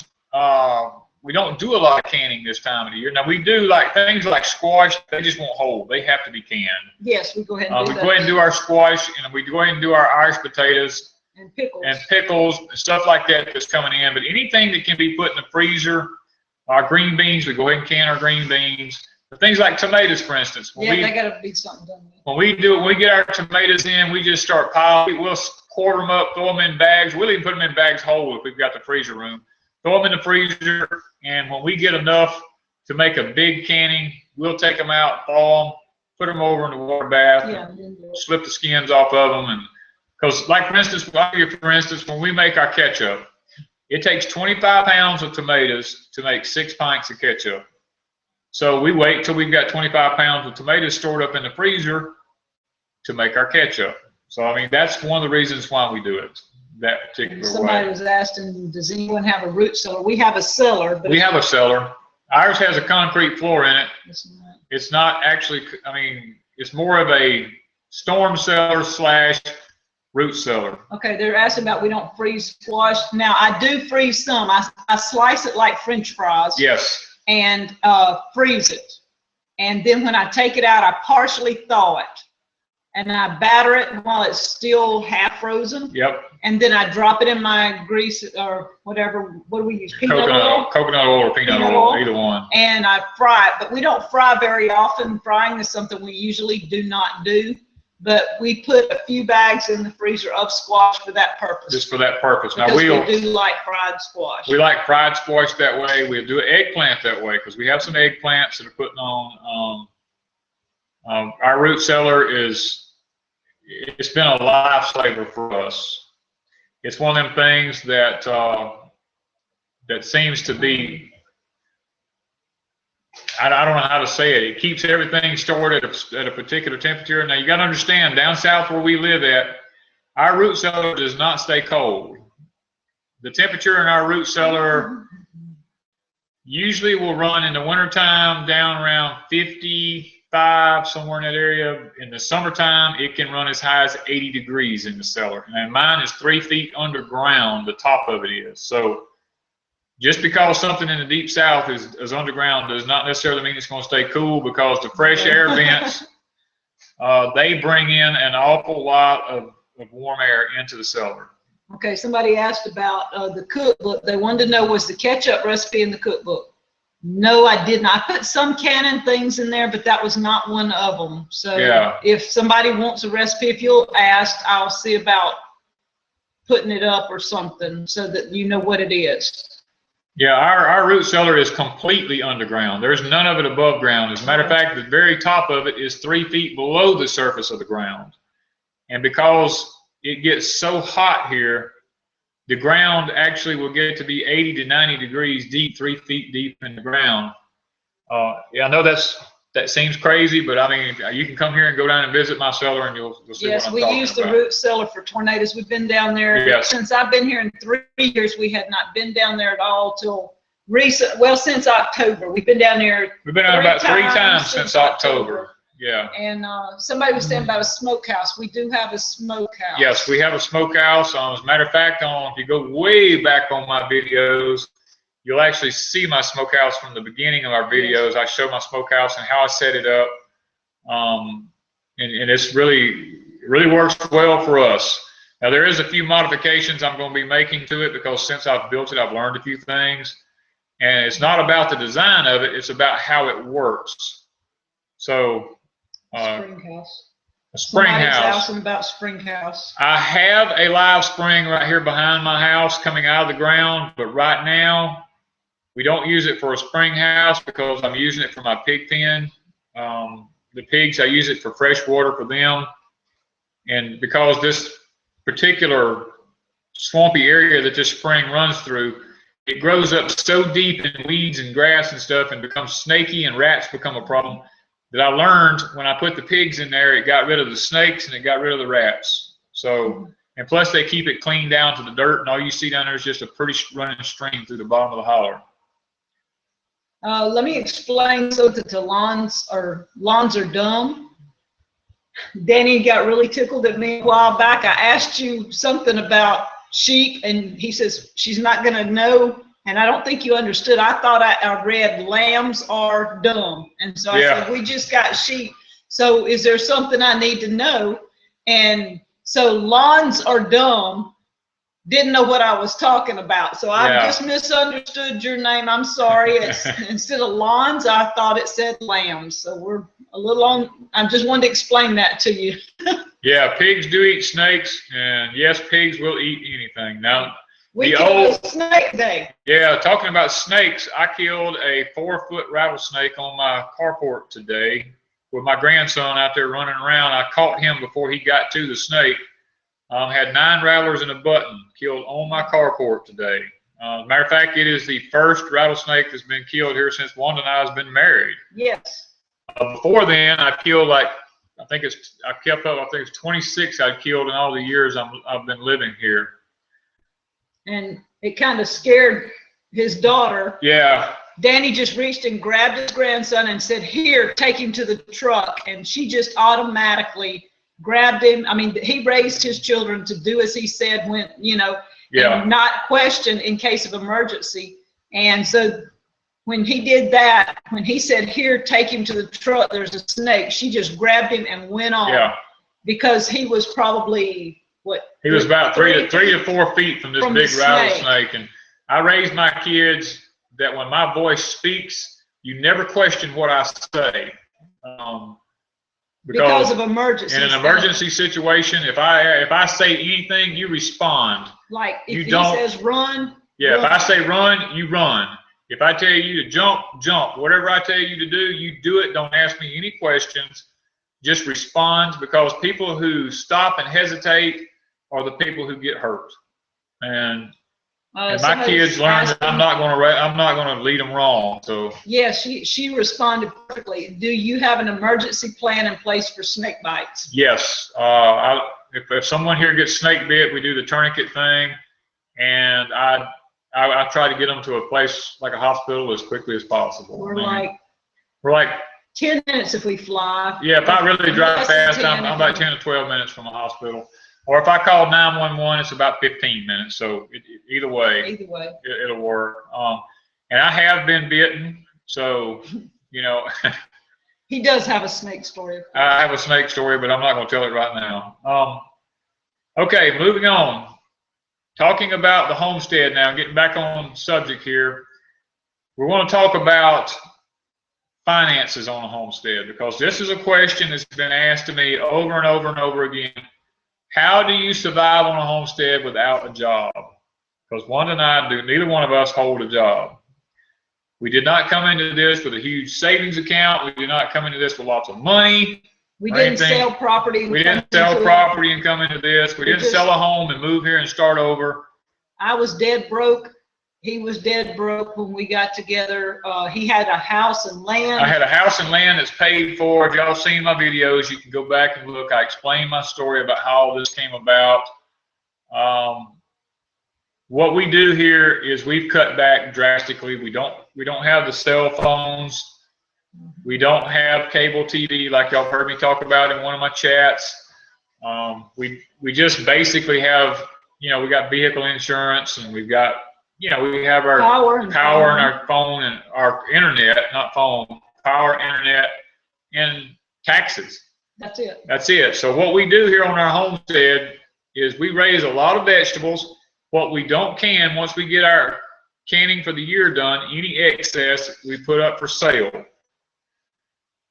do a lot of canning this time of the year. Now we do like things like squash, they just won't hold. They have to be canned. Yes, we go ahead and do that. We go ahead and do our squash, and we go ahead and do our Irish potatoes and pickles and stuff like that that's coming in. But anything that can be put in the freezer, our green beans, we go ahead and can our green beans. But things like tomatoes, for instance. They gotta be something done. When we get our tomatoes in, we just start piling. We'll quarter them up, throw them in bags. We'll even put them in bags whole if we've got the freezer room. Throw them in the freezer, and when we get enough to make a big canning, we'll take them out, thaw them, put them over in the water bath, slip the skins off of them, and because, like for instance, when we make our ketchup, it takes 25 pounds of tomatoes to make 6 pints of ketchup. So we wait till we've got 25 pounds of tomatoes stored up in the freezer to make our ketchup. So I mean, that's one of the reasons why we do it that particular way. Somebody was asking, does anyone have a root cellar? We have a cellar. But we have a cellar. Ours has a concrete floor in it. It's not actually, I mean, it's more of a storm cellar / root cellar. Okay, they're asking about we don't freeze squash. Now, I do freeze some. I slice it like French fries. Yes. And freeze it. And then when I take it out, I partially thaw it. And I batter it while it's still half frozen. Yep. And then I drop it in my grease or whatever. What do we use? Coconut oil or peanut oil, either one. And I fry it. But we don't fry very often. Frying is something we usually do not do. But we put a few bags in the freezer of squash for that purpose. Just for that purpose. Now we do like fried squash. We like fried squash that way. We'll do eggplant that way because we have some eggplants that are putting on. Our root cellar it's been a lifesaver for us. It's one of them things that that seems to be, I don't know how to say it. It keeps everything stored at a particular temperature. Now you got to understand, down south where we live at, our root cellar does not stay cold. The temperature in our root cellar usually will run in the wintertime down around 55, somewhere in that area. In the summertime, it can run as high as 80 degrees in the cellar. And mine is 3 feet underground, the top of it is. So just because something in the deep south is underground does not necessarily mean it's going to stay cool, because the fresh air vents, they bring in an awful lot of warm air into the cellar. Okay, somebody asked about the cookbook. They wanted to know, was the ketchup recipe in the cookbook? No, I did not. I put some canning things in there, but that was not one of them. So yeah. If somebody wants a recipe, if you'll ask, I'll see about putting it up or something so that you know what it is. Yeah, our root cellar is completely underground. There's none of it above ground. As a matter of fact, the very top of it is 3 feet below the surface of the ground. And because it gets so hot here, the ground actually will get to be 80 to 90 degrees deep, 3 feet deep in the ground. Yeah, I know that seems crazy, but I mean, you can come here and go down and visit my cellar, and you'll see what I'm talking about. Yes, we use the root cellar for tornadoes. We've been down there. Yes. Since I've been here in 3 years. We had not been down there at all till recent. Well, since October, we've been down there. We've been down about 3 times since October. Yeah. And somebody was saying about a smokehouse. We do have a smokehouse. Yes, we have a smokehouse. As a matter of fact, if you go way back on my videos, you'll actually see my smokehouse from the beginning of our videos. I show my smokehouse and how I set it up. And it's it really works well for us. Now, there is a few modifications I'm going to be making to it, because since I've built it, I've learned a few things. And it's not about the design of it, it's about how it works. So, spring house. A spring house. Asking about spring house. I have a live spring right here behind my house coming out of the ground, but right now we don't use it for a spring house because I'm using it for my pig pen. The pigs, I use it for fresh water for them. And because this particular swampy area that this spring runs through, it grows up so deep in weeds and grass and stuff and becomes snaky, and rats become a problem, that I learned when I put the pigs in there, it got rid of the snakes and it got rid of the rats. So, and plus they keep it clean down to the dirt, and all you see down there is just a pretty running stream through the bottom of the holler. Let me explain so that the lawns are dumb. Danny got really tickled at me a while back. I asked you something about sheep, and he says she's not going to know. And I don't think you understood. I thought I read lambs are dumb. And so I said, we just got sheep. So is there something I need to know? And so lawns are dumb. Didn't know what I was talking about. So I just misunderstood your name. I'm sorry. It's instead of lawns, I thought it said lambs. So we're a little on. I just wanted to explain that to you. Yeah, pigs do eat snakes, and yes, pigs will eat anything. Now, we killed a snake day. Yeah, talking about snakes, I killed a 4-foot rattlesnake on my carport today with my grandson out there running around. I caught him before he got to the snake. Had 9 rattlers and a button killed on my carport today. Matter of fact, it is the first rattlesnake that's been killed here since Wanda and I has been married. Yes. Before then, I killed I think it's 26 I'd killed in all the years I've been living here. And it kind of scared his daughter. Yeah. Danny just reached and grabbed his grandson and said, "Here, take him to the truck." And she just automatically grabbed him. I mean, he raised his children to do as he said when, and not question in case of emergency. And so when he did that, when he said, "Here, take him to the truck, there's a snake," she just grabbed him and went on. Yeah. Because he was probably, he was about 3 to 4 feet from this big rattlesnake. And I raised my kids that when my voice speaks, you never question what I say. Because of emergency. In an emergency situation, if I say anything, you respond. Like if he says run. Yeah, run. If I say run, you run. If I tell you to jump, jump. Whatever I tell you to do, you do it. Don't ask me any questions. Just respond, because people who stop and hesitate are the people who get hurt. And my kids learned that I'm not going to lead them wrong. So yeah, she responded perfectly. Do you have an emergency plan in place for snake bites? Yes. If someone here gets snake bit, we do the tourniquet thing, and I try to get them to a place like a hospital as quickly as possible. We're like 10 minutes if we fly. Yeah, if I really drive fast, I'm about 10 to 12 minutes from a hospital. Or if I call 911, it's about 15 minutes. So either way, it'll work. And I have been bitten, so He does have a snake story. I have a snake story, but I'm not going to tell it right now. Okay, moving on. Talking about the homestead now, getting back on subject here. We want to talk about finances on a homestead, because this is a question that's been asked to me over and over and over again. How do you survive on a homestead without a job? Because Wanda and I neither one of us hold a job. We did not come into this with a huge savings account. We did not come into this with lots of money. We didn't sell property. We didn't sell property and come into this. We didn't sell a home and move here and start over. I was dead broke. He was dead broke when we got together. He had a house and land. I had a house and land that's paid for. If y'all seen my videos, you can go back and look. I explained my story about how all this came about. What we do here is we've cut back drastically. We don't have the cell phones. We don't have cable TV like y'all heard me talk about in one of my chats. We just basically have, we got vehicle insurance, and we've got, we have our power and our phone and our internet, not phone, power, internet, and taxes. That's it. That's it. So what we do here on our homestead is we raise a lot of vegetables. What we don't can, once we get our canning for the year done, any excess we put up for sale.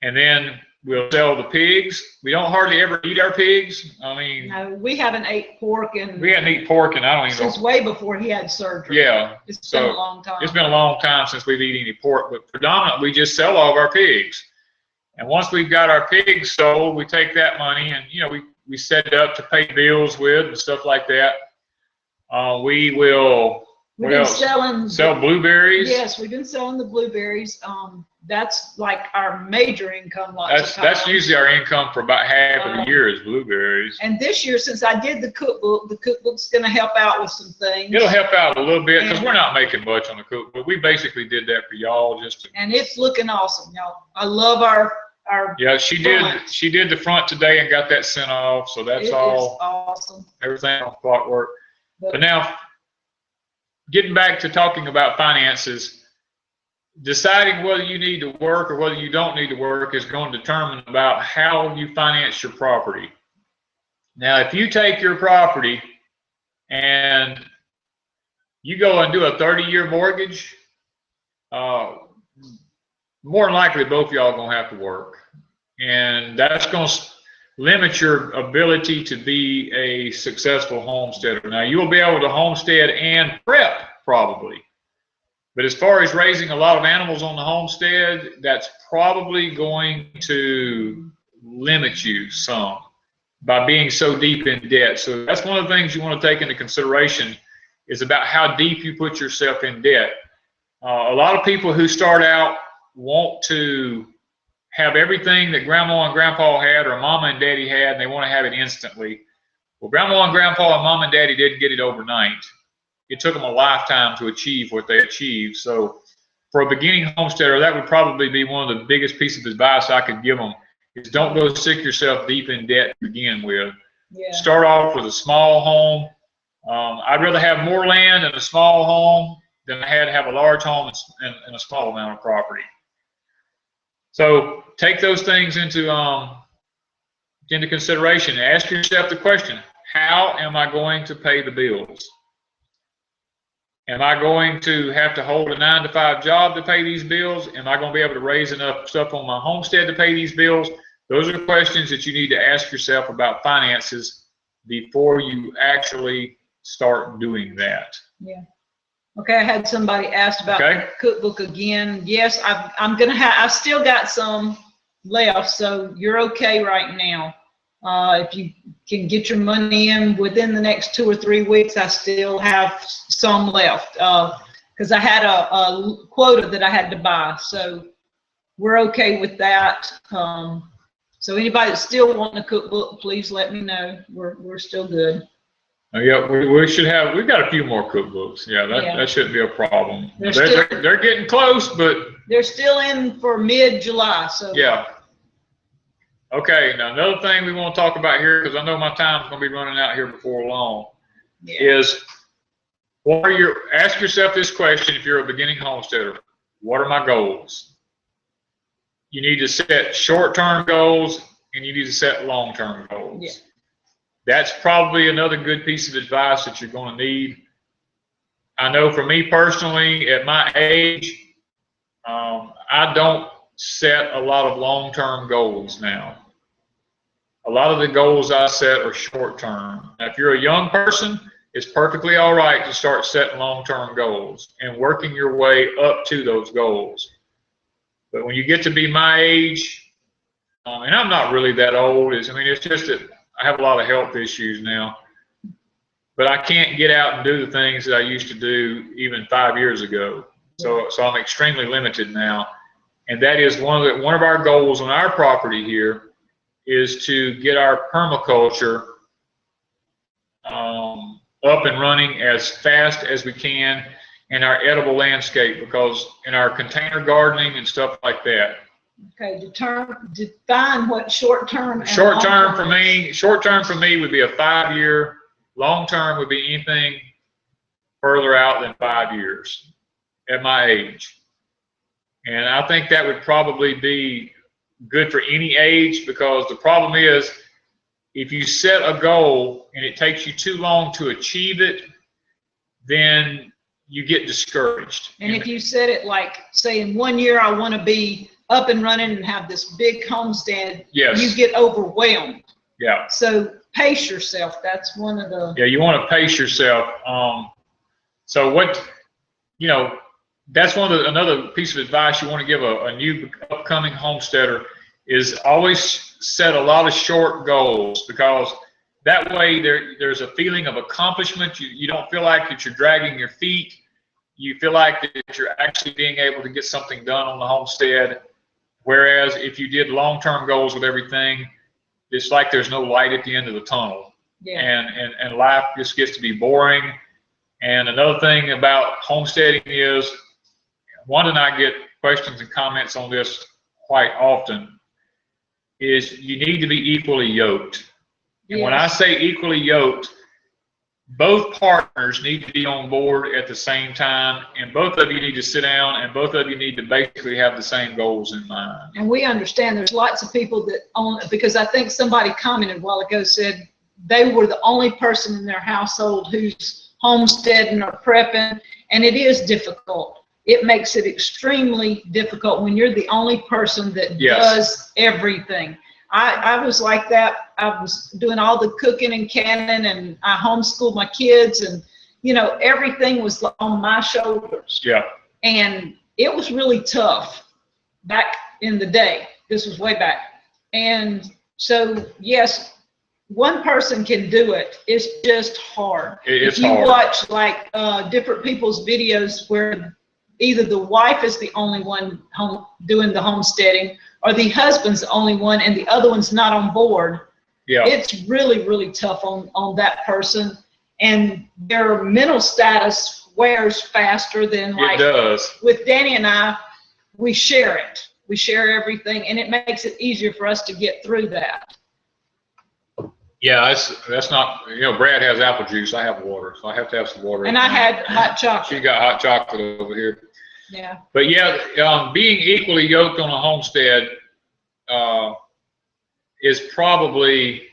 And then we'll sell the pigs. We don't hardly ever eat our pigs. I mean, no, we haven't ate pork I don't even since way before he had surgery. Yeah, it's been a long time. It's been a long time since we've eaten any pork, but predominantly we just sell all of our pigs. And once we've got our pigs sold, we take that money and we set it up to pay bills with and stuff like that. We've been sell blueberries. Yes, we've been selling the blueberries. That's like our major income. That's usually our income for about half of the year is blueberries. And this year, since I did the cookbook's going to help out with some things. It'll help out a little bit because we're not making much on the cookbook. We basically did that for y'all and it's looking awesome, y'all. I love our our Yeah, she front. did. She did the front today and got that sent off. So that's all. Awesome. Everything on clockwork. But now, getting back to talking about finances, deciding whether you need to work or whether you don't need to work is going to determine about how you finance your property. Now, if you take your property and you go and do a 30-year mortgage, more than likely both of y'all are going to have to work. And that's going to limit your ability to be a successful homesteader. Now, you'll be able to homestead and prep probably. But as far as raising a lot of animals on the homestead, that's probably going to limit you some by being so deep in debt. So that's one of the things you want to take into consideration is about how deep you put yourself in debt. A lot of people who start out want to have everything that grandma and grandpa had or mama and daddy had, and they want to have it instantly. Well, grandma and grandpa and mom and daddy didn't get it overnight. It took them a lifetime to achieve what they achieved. So for a beginning homesteader, that would probably be one of the biggest pieces of advice I could give them is don't go stick yourself deep in debt to begin with. Yeah. Start off with a small home. I'd rather have more land in a small home than I had to have a large home and a small amount of property. So take those things into consideration. Ask yourself the question, how am I going to pay the bills? Am I going to have to hold a 9-to-5 job to pay these bills? Am I going to be able to raise enough stuff on my homestead to pay these bills? Those are questions that you need to ask yourself about finances before you actually start doing that. Yeah. Okay, I had somebody asked about the cookbook again. Yes, I've still got some left, so you're okay right now. If you can get your money in within the next 2 or 3 weeks, I still have some left because I had a quota that I had to buy, so we're okay with that. So anybody that's still wanting a cookbook, please let me know. We're still good. Yeah, we should have. We've got a few more cookbooks. Yeah, that shouldn't be a problem. They're getting close, but they're still in for mid-July. So yeah. Okay. Now another thing we want to talk about here, because I know my time's going to be running out here before long, is ask yourself this question if you're a beginning homesteader: what are my goals? You need to set short-term goals and you need to set long-term goals. Yeah. That's probably another good piece of advice that you're going to need. I know for me personally, at my age, I don't set a lot of long-term goals now. A lot of the goals I set are short-term. Now, if you're a young person, it's perfectly all right to start setting long-term goals and working your way up to those goals. But when you get to be my age, and I'm not really that old, it's just that I have a lot of health issues now, but I can't get out and do the things that I used to do even 5 years ago. So I'm extremely limited now, and that is one of our goals on our property here is to get our permaculture up and running as fast as we can in our edible landscape, because in our container gardening and stuff like that. Okay, define what short-term and short-term for me. Short-term for me would be a 5-year. Long-term would be anything further out than 5 years at my age. And I think that would probably be good for any age, because the problem is if you set a goal and it takes you too long to achieve it, then you get discouraged. And if you set it like, say in 1 year I want to be up and running and have this big homestead, yes, you get overwhelmed. Yeah. So pace yourself. That's one of the. Yeah, you want to pace yourself. So that's another piece of advice you want to give a new upcoming homesteader is always set a lot of short goals, because that way there's a feeling of accomplishment. You don't feel like that you're dragging your feet. You feel like that you're actually being able to get something done on the homestead. Whereas if you did long-term goals with everything, it's like there's no light at the end of the tunnel. Yeah. And life just gets to be boring. And another thing about homesteading is, Wanda and I get questions and comments on this quite often. is you need to be equally yoked. And when I Yes. say equally yoked, both partners need to be on board at the same time, and both of you need to sit down, and both of you need to basically have the same goals in mind. And we understand there's lots of people that own, because I think somebody commented a while ago, said they were the only person in their household who's homesteading or prepping, and it is difficult. It makes it extremely difficult when you're the only person that Yes. does everything. I was like that. I was doing all the cooking and canning, and I homeschooled my kids, and you know, everything was on my shoulders. Yeah. And it was really tough back in the day. This was way back. And so, yes, one person can do it. It's just hard. It's if you hard. watch like different people's videos where either the wife is the only one doing the homesteading, or the husband's the only one and the other one's not on board, Yeah. it's really, really tough on that person. And their mental status wears faster than It like does. with Danny and I, we share it. We share everything, and it makes it easier for us to get through that. Yeah, that's not, you know, Brad has apple juice, I have water, so I have to have some water. And I had hot She chocolate. got hot chocolate over here. Yeah. But yeah, being equally yoked on a homestead is probably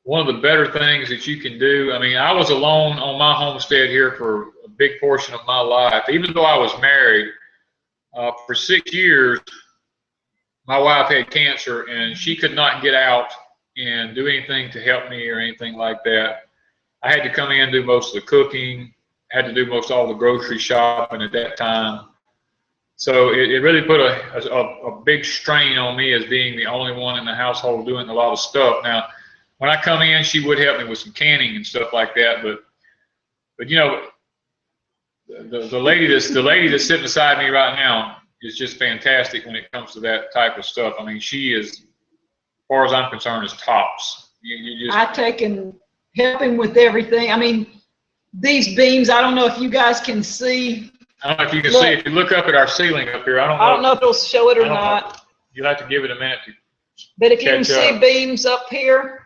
one of the better things that you can do. I mean, I was alone on my homestead here for a big portion of my life. Even though I was married, for 6 years, my wife had cancer, and she could not get out and do anything to help me or anything like that. I had to come in and do most of the cooking, had to do most all the grocery shopping at that time. So it really put a big strain on me as being the only one in the household doing a lot of stuff. Now, when I come in, she would help me with some canning and stuff like that. But you know, the lady that's sitting beside me right now is just fantastic when it comes to that type of stuff. I mean, she is, as far as I'm concerned, is tops. You just, I take and help him with everything. I mean, these beams, I don't know if you guys can see. I don't know if you can Look. see, if you look up at our ceiling up here, I don't know if it'll show it or I don't know. not. You'll have to give it a minute to. But if you can Catch see up. beams up here,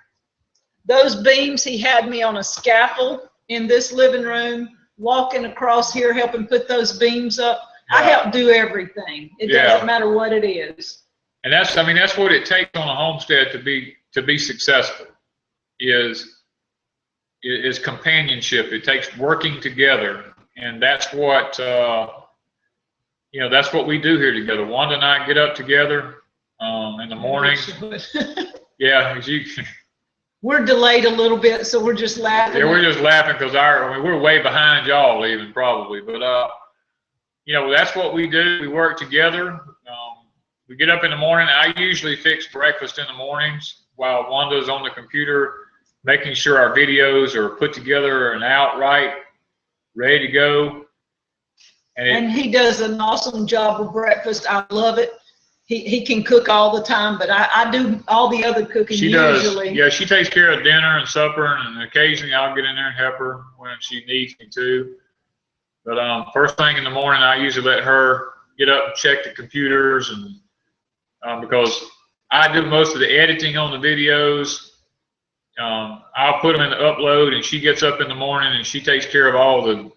those beams, he had me on a scaffold in this living room, walking across here, helping put those beams up. I Yeah. help do everything. It Yeah. doesn't matter what it is. And that's, I mean, that's what it takes on a homestead to be successful, is companionship. It takes working together, and that's what you know, that's what we do here together. Wanda and I get up together in the mornings. Yeah, as you. We're delayed a little bit, so we're just laughing. Yeah, we're just laughing because I mean, we're way behind y'all even probably, but you know, that's what we do. We work together. We get up in the morning. I usually fix breakfast in the mornings while Wanda's on the computer, making sure our videos are put together and out right, ready to go. And he does an awesome job with breakfast. I love it. He can cook all the time, but I do all the other cooking she usually. does. Yeah, she takes care of dinner and supper, and occasionally I'll get in there and help her when she needs me to. But first thing in the morning, I usually let her get up and check the computers, and because I do most of the editing on the videos, I'll put them in the upload, and she gets up in the morning and she takes care of all the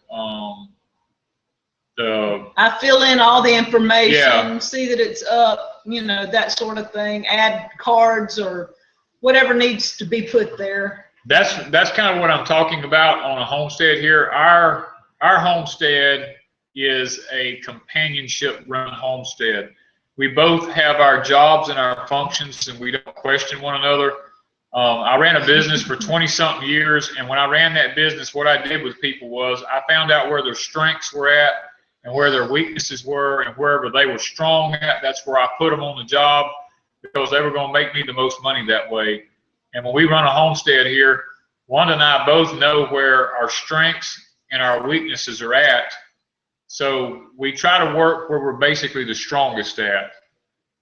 I fill in all the information, Yeah. see that it's up, you know, that sort of thing, add cards or whatever needs to be put there. That's kind of what I'm talking about on a homestead here. Our homestead is a companionship run homestead. We both have our jobs and our functions, and we don't question one another. I ran a business for 20-something years, and when I ran that business, what I did with people was I found out where their strengths were at and where their weaknesses were, and wherever they were strong at, that's where I put them on the job, because they were going to make me the most money that way. And when we run a homestead here, Wanda and I both know where our strengths and our weaknesses are at. So we try to work where we're basically the strongest at.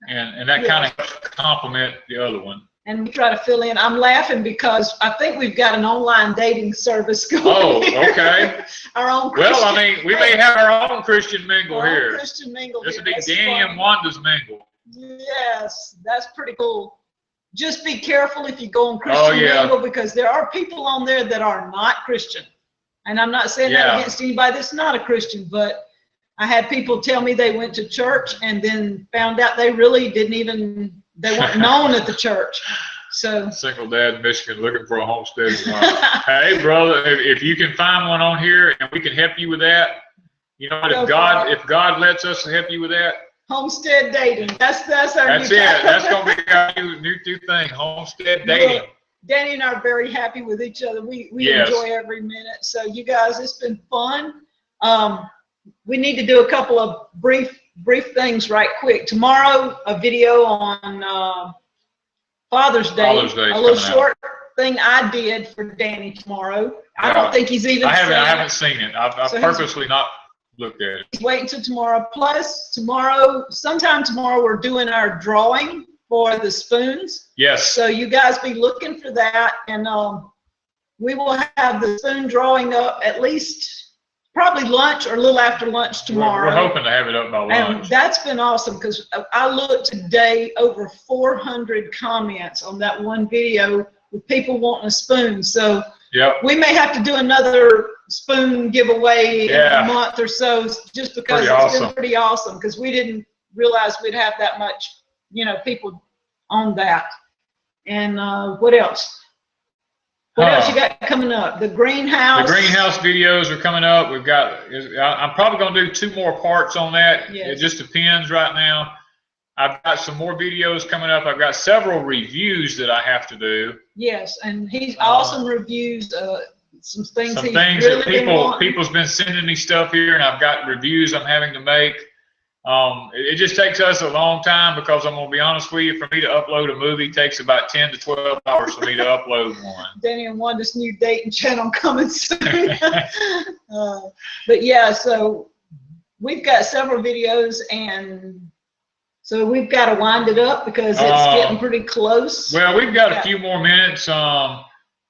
And that kind of complement the other one. And we try to fill in. I'm laughing because I think we've got an online dating service going. Oh, here. okay. Our own Well, Christian, I mean, we may have our own Christian mingle our own here. Christian mingle This here. would be That's Danny fun. and Wanda's mingle. Yes, that's pretty cool. Just be careful if you go on Christian Mingle, because there are people on there that are not Christian. And I'm not saying that against anybody that's not a Christian, but I had people tell me they went to church and then found out they really they weren't known at the church. So single dad in Michigan looking for a homestead. Hey, brother, if you can find one on here and we can help you with that, you know what? If God lets us help you with that. Homestead dating. That's our That's it. That's gonna be our new thing. Homestead dating. Look, Danny and I are very happy with each other. We enjoy every minute. So you guys, it's been fun. We need to do a couple of brief things right quick. Tomorrow, a video on Father's Day. A little short thing I did for Danny tomorrow. I don't think he's even seen it. I haven't seen it. I've purposely not looked at it. He's waiting until tomorrow. Plus, sometime tomorrow, we're doing our drawing for the spoons. Yes. So you guys be looking for that, and we will have the spoon drawing up at least probably lunch or a little after lunch tomorrow. We're hoping to have it up by lunch. And that's been awesome, because I looked today, over 400 comments on that one video with people wanting a spoon. So we may have to do another spoon giveaway in a month or so, just because it's been pretty awesome, because we didn't realize we'd have that much, people on that. And what else? What else you got coming up? The greenhouse. The greenhouse videos are coming up. I'm probably going to do 2 more parts on that. Yes. It just depends right now. I've got some more videos coming up. I've got several reviews that I have to do. Yes, and he's awesome reviews. Some things really that people's been sending me stuff here, and I've got reviews I'm having to make. It just takes us a long time, because I'm going to be honest with you, for me to upload a movie takes about 10 to 12 hours for me to upload one. Danny and Wanda's new dating channel coming soon. But yeah, so we've got several videos, and so we've got to wind it up because it's getting pretty close. Well, we've got a few more minutes.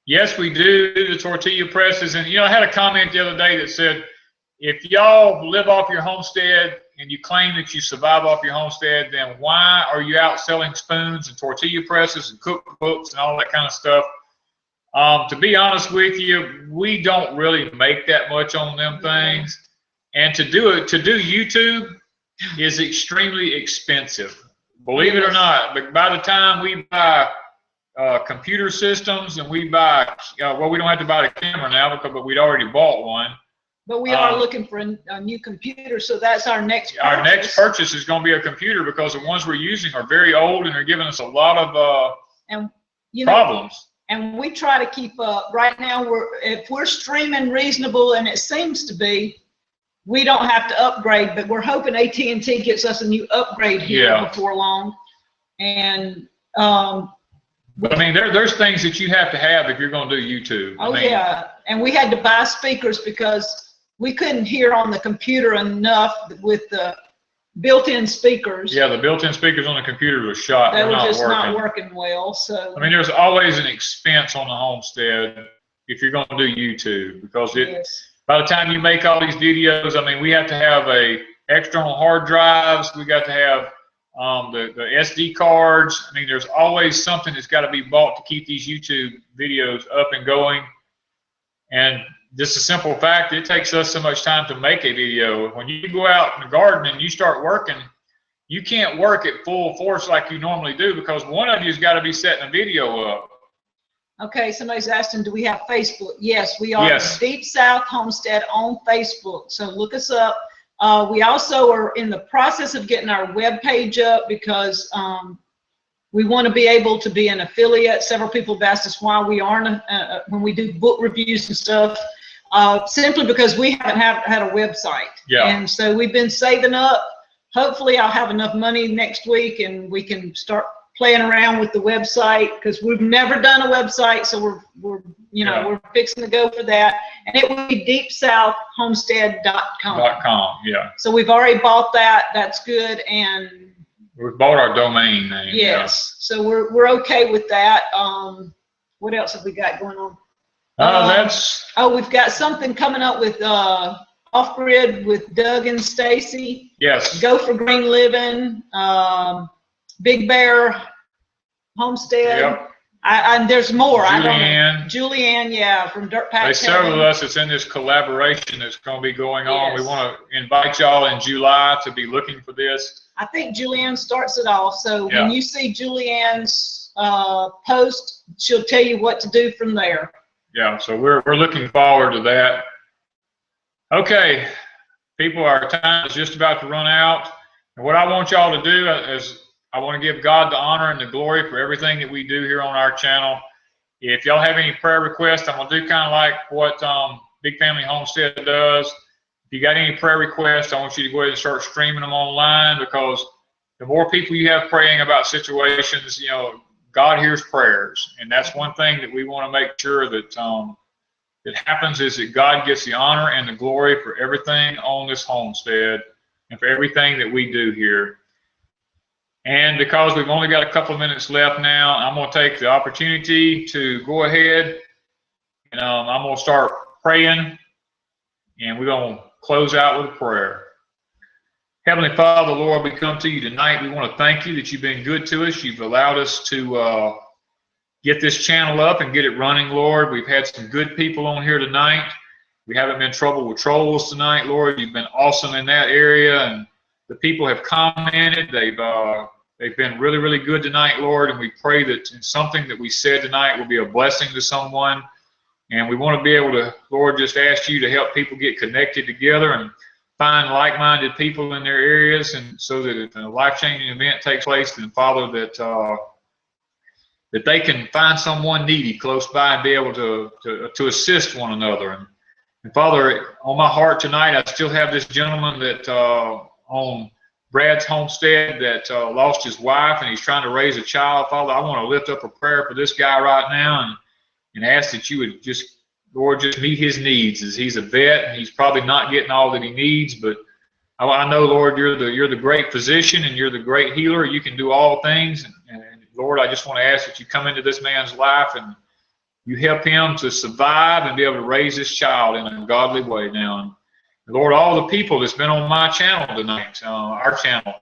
Yes, we do the tortilla presses. And, I had a comment the other day that said, if y'all live off your homestead and you claim that you survive off your homestead, then why are you out selling spoons and tortilla presses and cookbooks and all that kind of stuff? To be honest with you, we don't really make that much on them things. And to do YouTube is extremely expensive. Believe it or not, but by the time we buy computer systems and we buy, well, we don't have to buy the camera now but we'd already bought one. But we are looking for a new computer, so that's our next purchase. Our next purchase is going to be a computer, because the ones we're using are very old and they're giving us a lot of problems. And we try to keep up. Right now, if we're streaming reasonable, and it seems to be, we don't have to upgrade, but we're hoping AT&T gets us a new upgrade here before long. And but I mean, there's things that you have to have if you're going to do YouTube. And we had to buy speakers because we couldn't hear on the computer enough with the built-in speakers. Yeah, the built-in speakers on the computer were shot. They were just not working well. So I mean, there's always an expense on the homestead if you're going to do YouTube, because by the time you make all these videos, I mean, we have to have external hard drives. We got to have the SD cards. I mean, there's always something that's got to be bought to keep these YouTube videos up and going. And just a simple fact, it takes us so much time to make a video. When you go out in the garden and you start working, you can't work at full force like you normally do, because one of you's got to be setting a video up. Okay, somebody's asking, do we have Facebook? Yes, we are. Deep South Homestead on Facebook. So look us up. We also are in the process of getting our web page up, because we want to be able to be an affiliate. Several people have asked us why we aren't when we do book reviews and stuff. Simply because we haven't had a website. And so we've been saving up. Hopefully I'll have enough money next week and we can start playing around with the website, because we've never done a website. So we're fixing to go for that. And it will be deepsouthhomestead.com. So we've already bought that. That's good. And we've bought our domain name. Yes. So we're okay with that. What else have we got going on? We've got something coming up with Off Grid with Doug and Stacy. Yes. Go for Green Living. Big Bear, Homestead. Yep. And there's more. I don't know. Julianne. Julianne, yeah, from Dirt Pack. There's several of us that's in this collaboration that's going to be going on. Yes. We want to invite y'all in July to be looking for this. I think Julianne starts it off. So Yeah. when you see Julianne's post, she'll tell you what to do from there. Yeah, so we're looking forward to that. Okay, people, our time is just about to run out. And what I want y'all to do is I want to give God the honor and the glory for everything that we do here on our channel. If y'all have any prayer requests, I'm going to do kind of like what Big Family Homestead does. If you got any prayer requests, I want you to go ahead and start streaming them online, because the more people you have praying about situations, you know, God hears prayers. And that's one thing that we want to make sure that that happens, is that God gets the honor and the glory for everything on this homestead and for everything that we do here. And because we've only got a couple of minutes left now, I'm going to take the opportunity to go ahead and I'm going to start praying, and we're going to close out with a prayer. Heavenly Father, Lord, we come to you tonight. We want to thank you that you've been good to us. You've allowed us to get this channel up and get it running, Lord. We've had some good people on here tonight. We haven't been in trouble with trolls tonight, Lord. You've been awesome in that area, and the people have commented. They've been really, really good tonight, Lord, and we pray that something that we said tonight will be a blessing to someone. And we want to be able to, Lord, just ask you to help people get connected together and find like-minded people in their areas, and so that if a life-changing event takes place, then, Father, that they can find someone needy close by and be able to assist one another. And Father, on my heart tonight, I still have this gentleman that on Brad's homestead that lost his wife, and he's trying to raise a child. Father, I want to lift up a prayer for this guy right now, and ask that you would just, Lord, just meet his needs, as he's a vet and he's probably not getting all that he needs. But I know, Lord, you're the great physician and you're the great healer. You can do all things. And Lord, I just want to ask that you come into this man's life and you help him to survive and be able to raise this child in a godly way now. And Lord, all the people that's been on my channel tonight, our channel,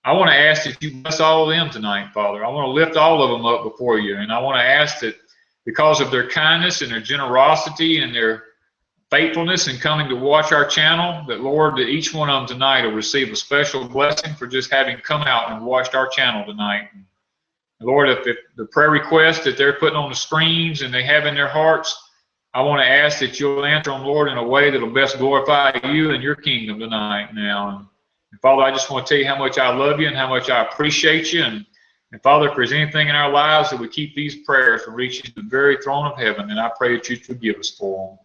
I want to ask that you bless all of them tonight, Father. I want to lift all of them up before you. And I want to ask that, because of their kindness and their generosity and their faithfulness in coming to watch our channel, that, Lord, that each one of them tonight will receive a special blessing for just having come out and watched our channel tonight. And Lord, if the prayer requests that they're putting on the screens and they have in their hearts, I want to ask that you'll answer them, Lord, in a way that will best glorify you and your kingdom tonight now. And Father, I just want to tell you how much I love you and how much I appreciate you. And Father, if there's anything in our lives that would keep these prayers from reaching the very throne of heaven, then I pray that you'd forgive us for them.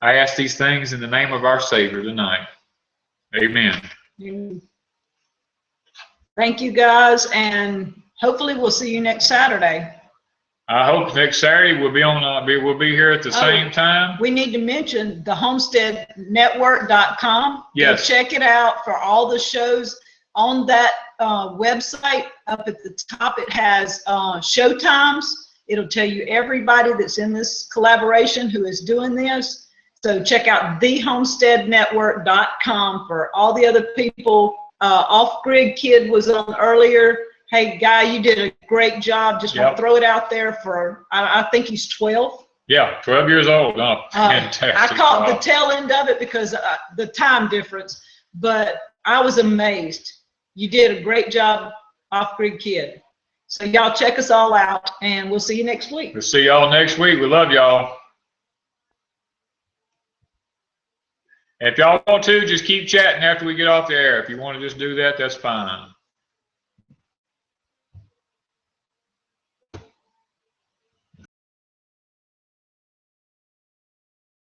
I ask these things in the name of our Savior tonight. Amen. Thank you, guys, and hopefully we'll see you next Saturday. I hope next Saturday we'll be here at the same time. We need to mention the homesteadnetwork.com. Yes. Go check it out for all the shows on that website. Up at the top, it has show times. It'll tell you everybody that's in this collaboration who is doing this. So check out thehomesteadnetwork.com for all the other people. Off-Grid Kid was on earlier. Hey, Guy, you did a great job. Just want to throw it out there for, I think he's 12. Yeah, 12 years old. Oh, fantastic. I caught the tail end of it because the time difference, but I was amazed. You did a great job, Off-Grid Kid. So y'all check us all out, and we'll see you next week. We'll see y'all next week. We love y'all. And if y'all want to, just keep chatting after we get off the air. If you want to just do that, that's fine.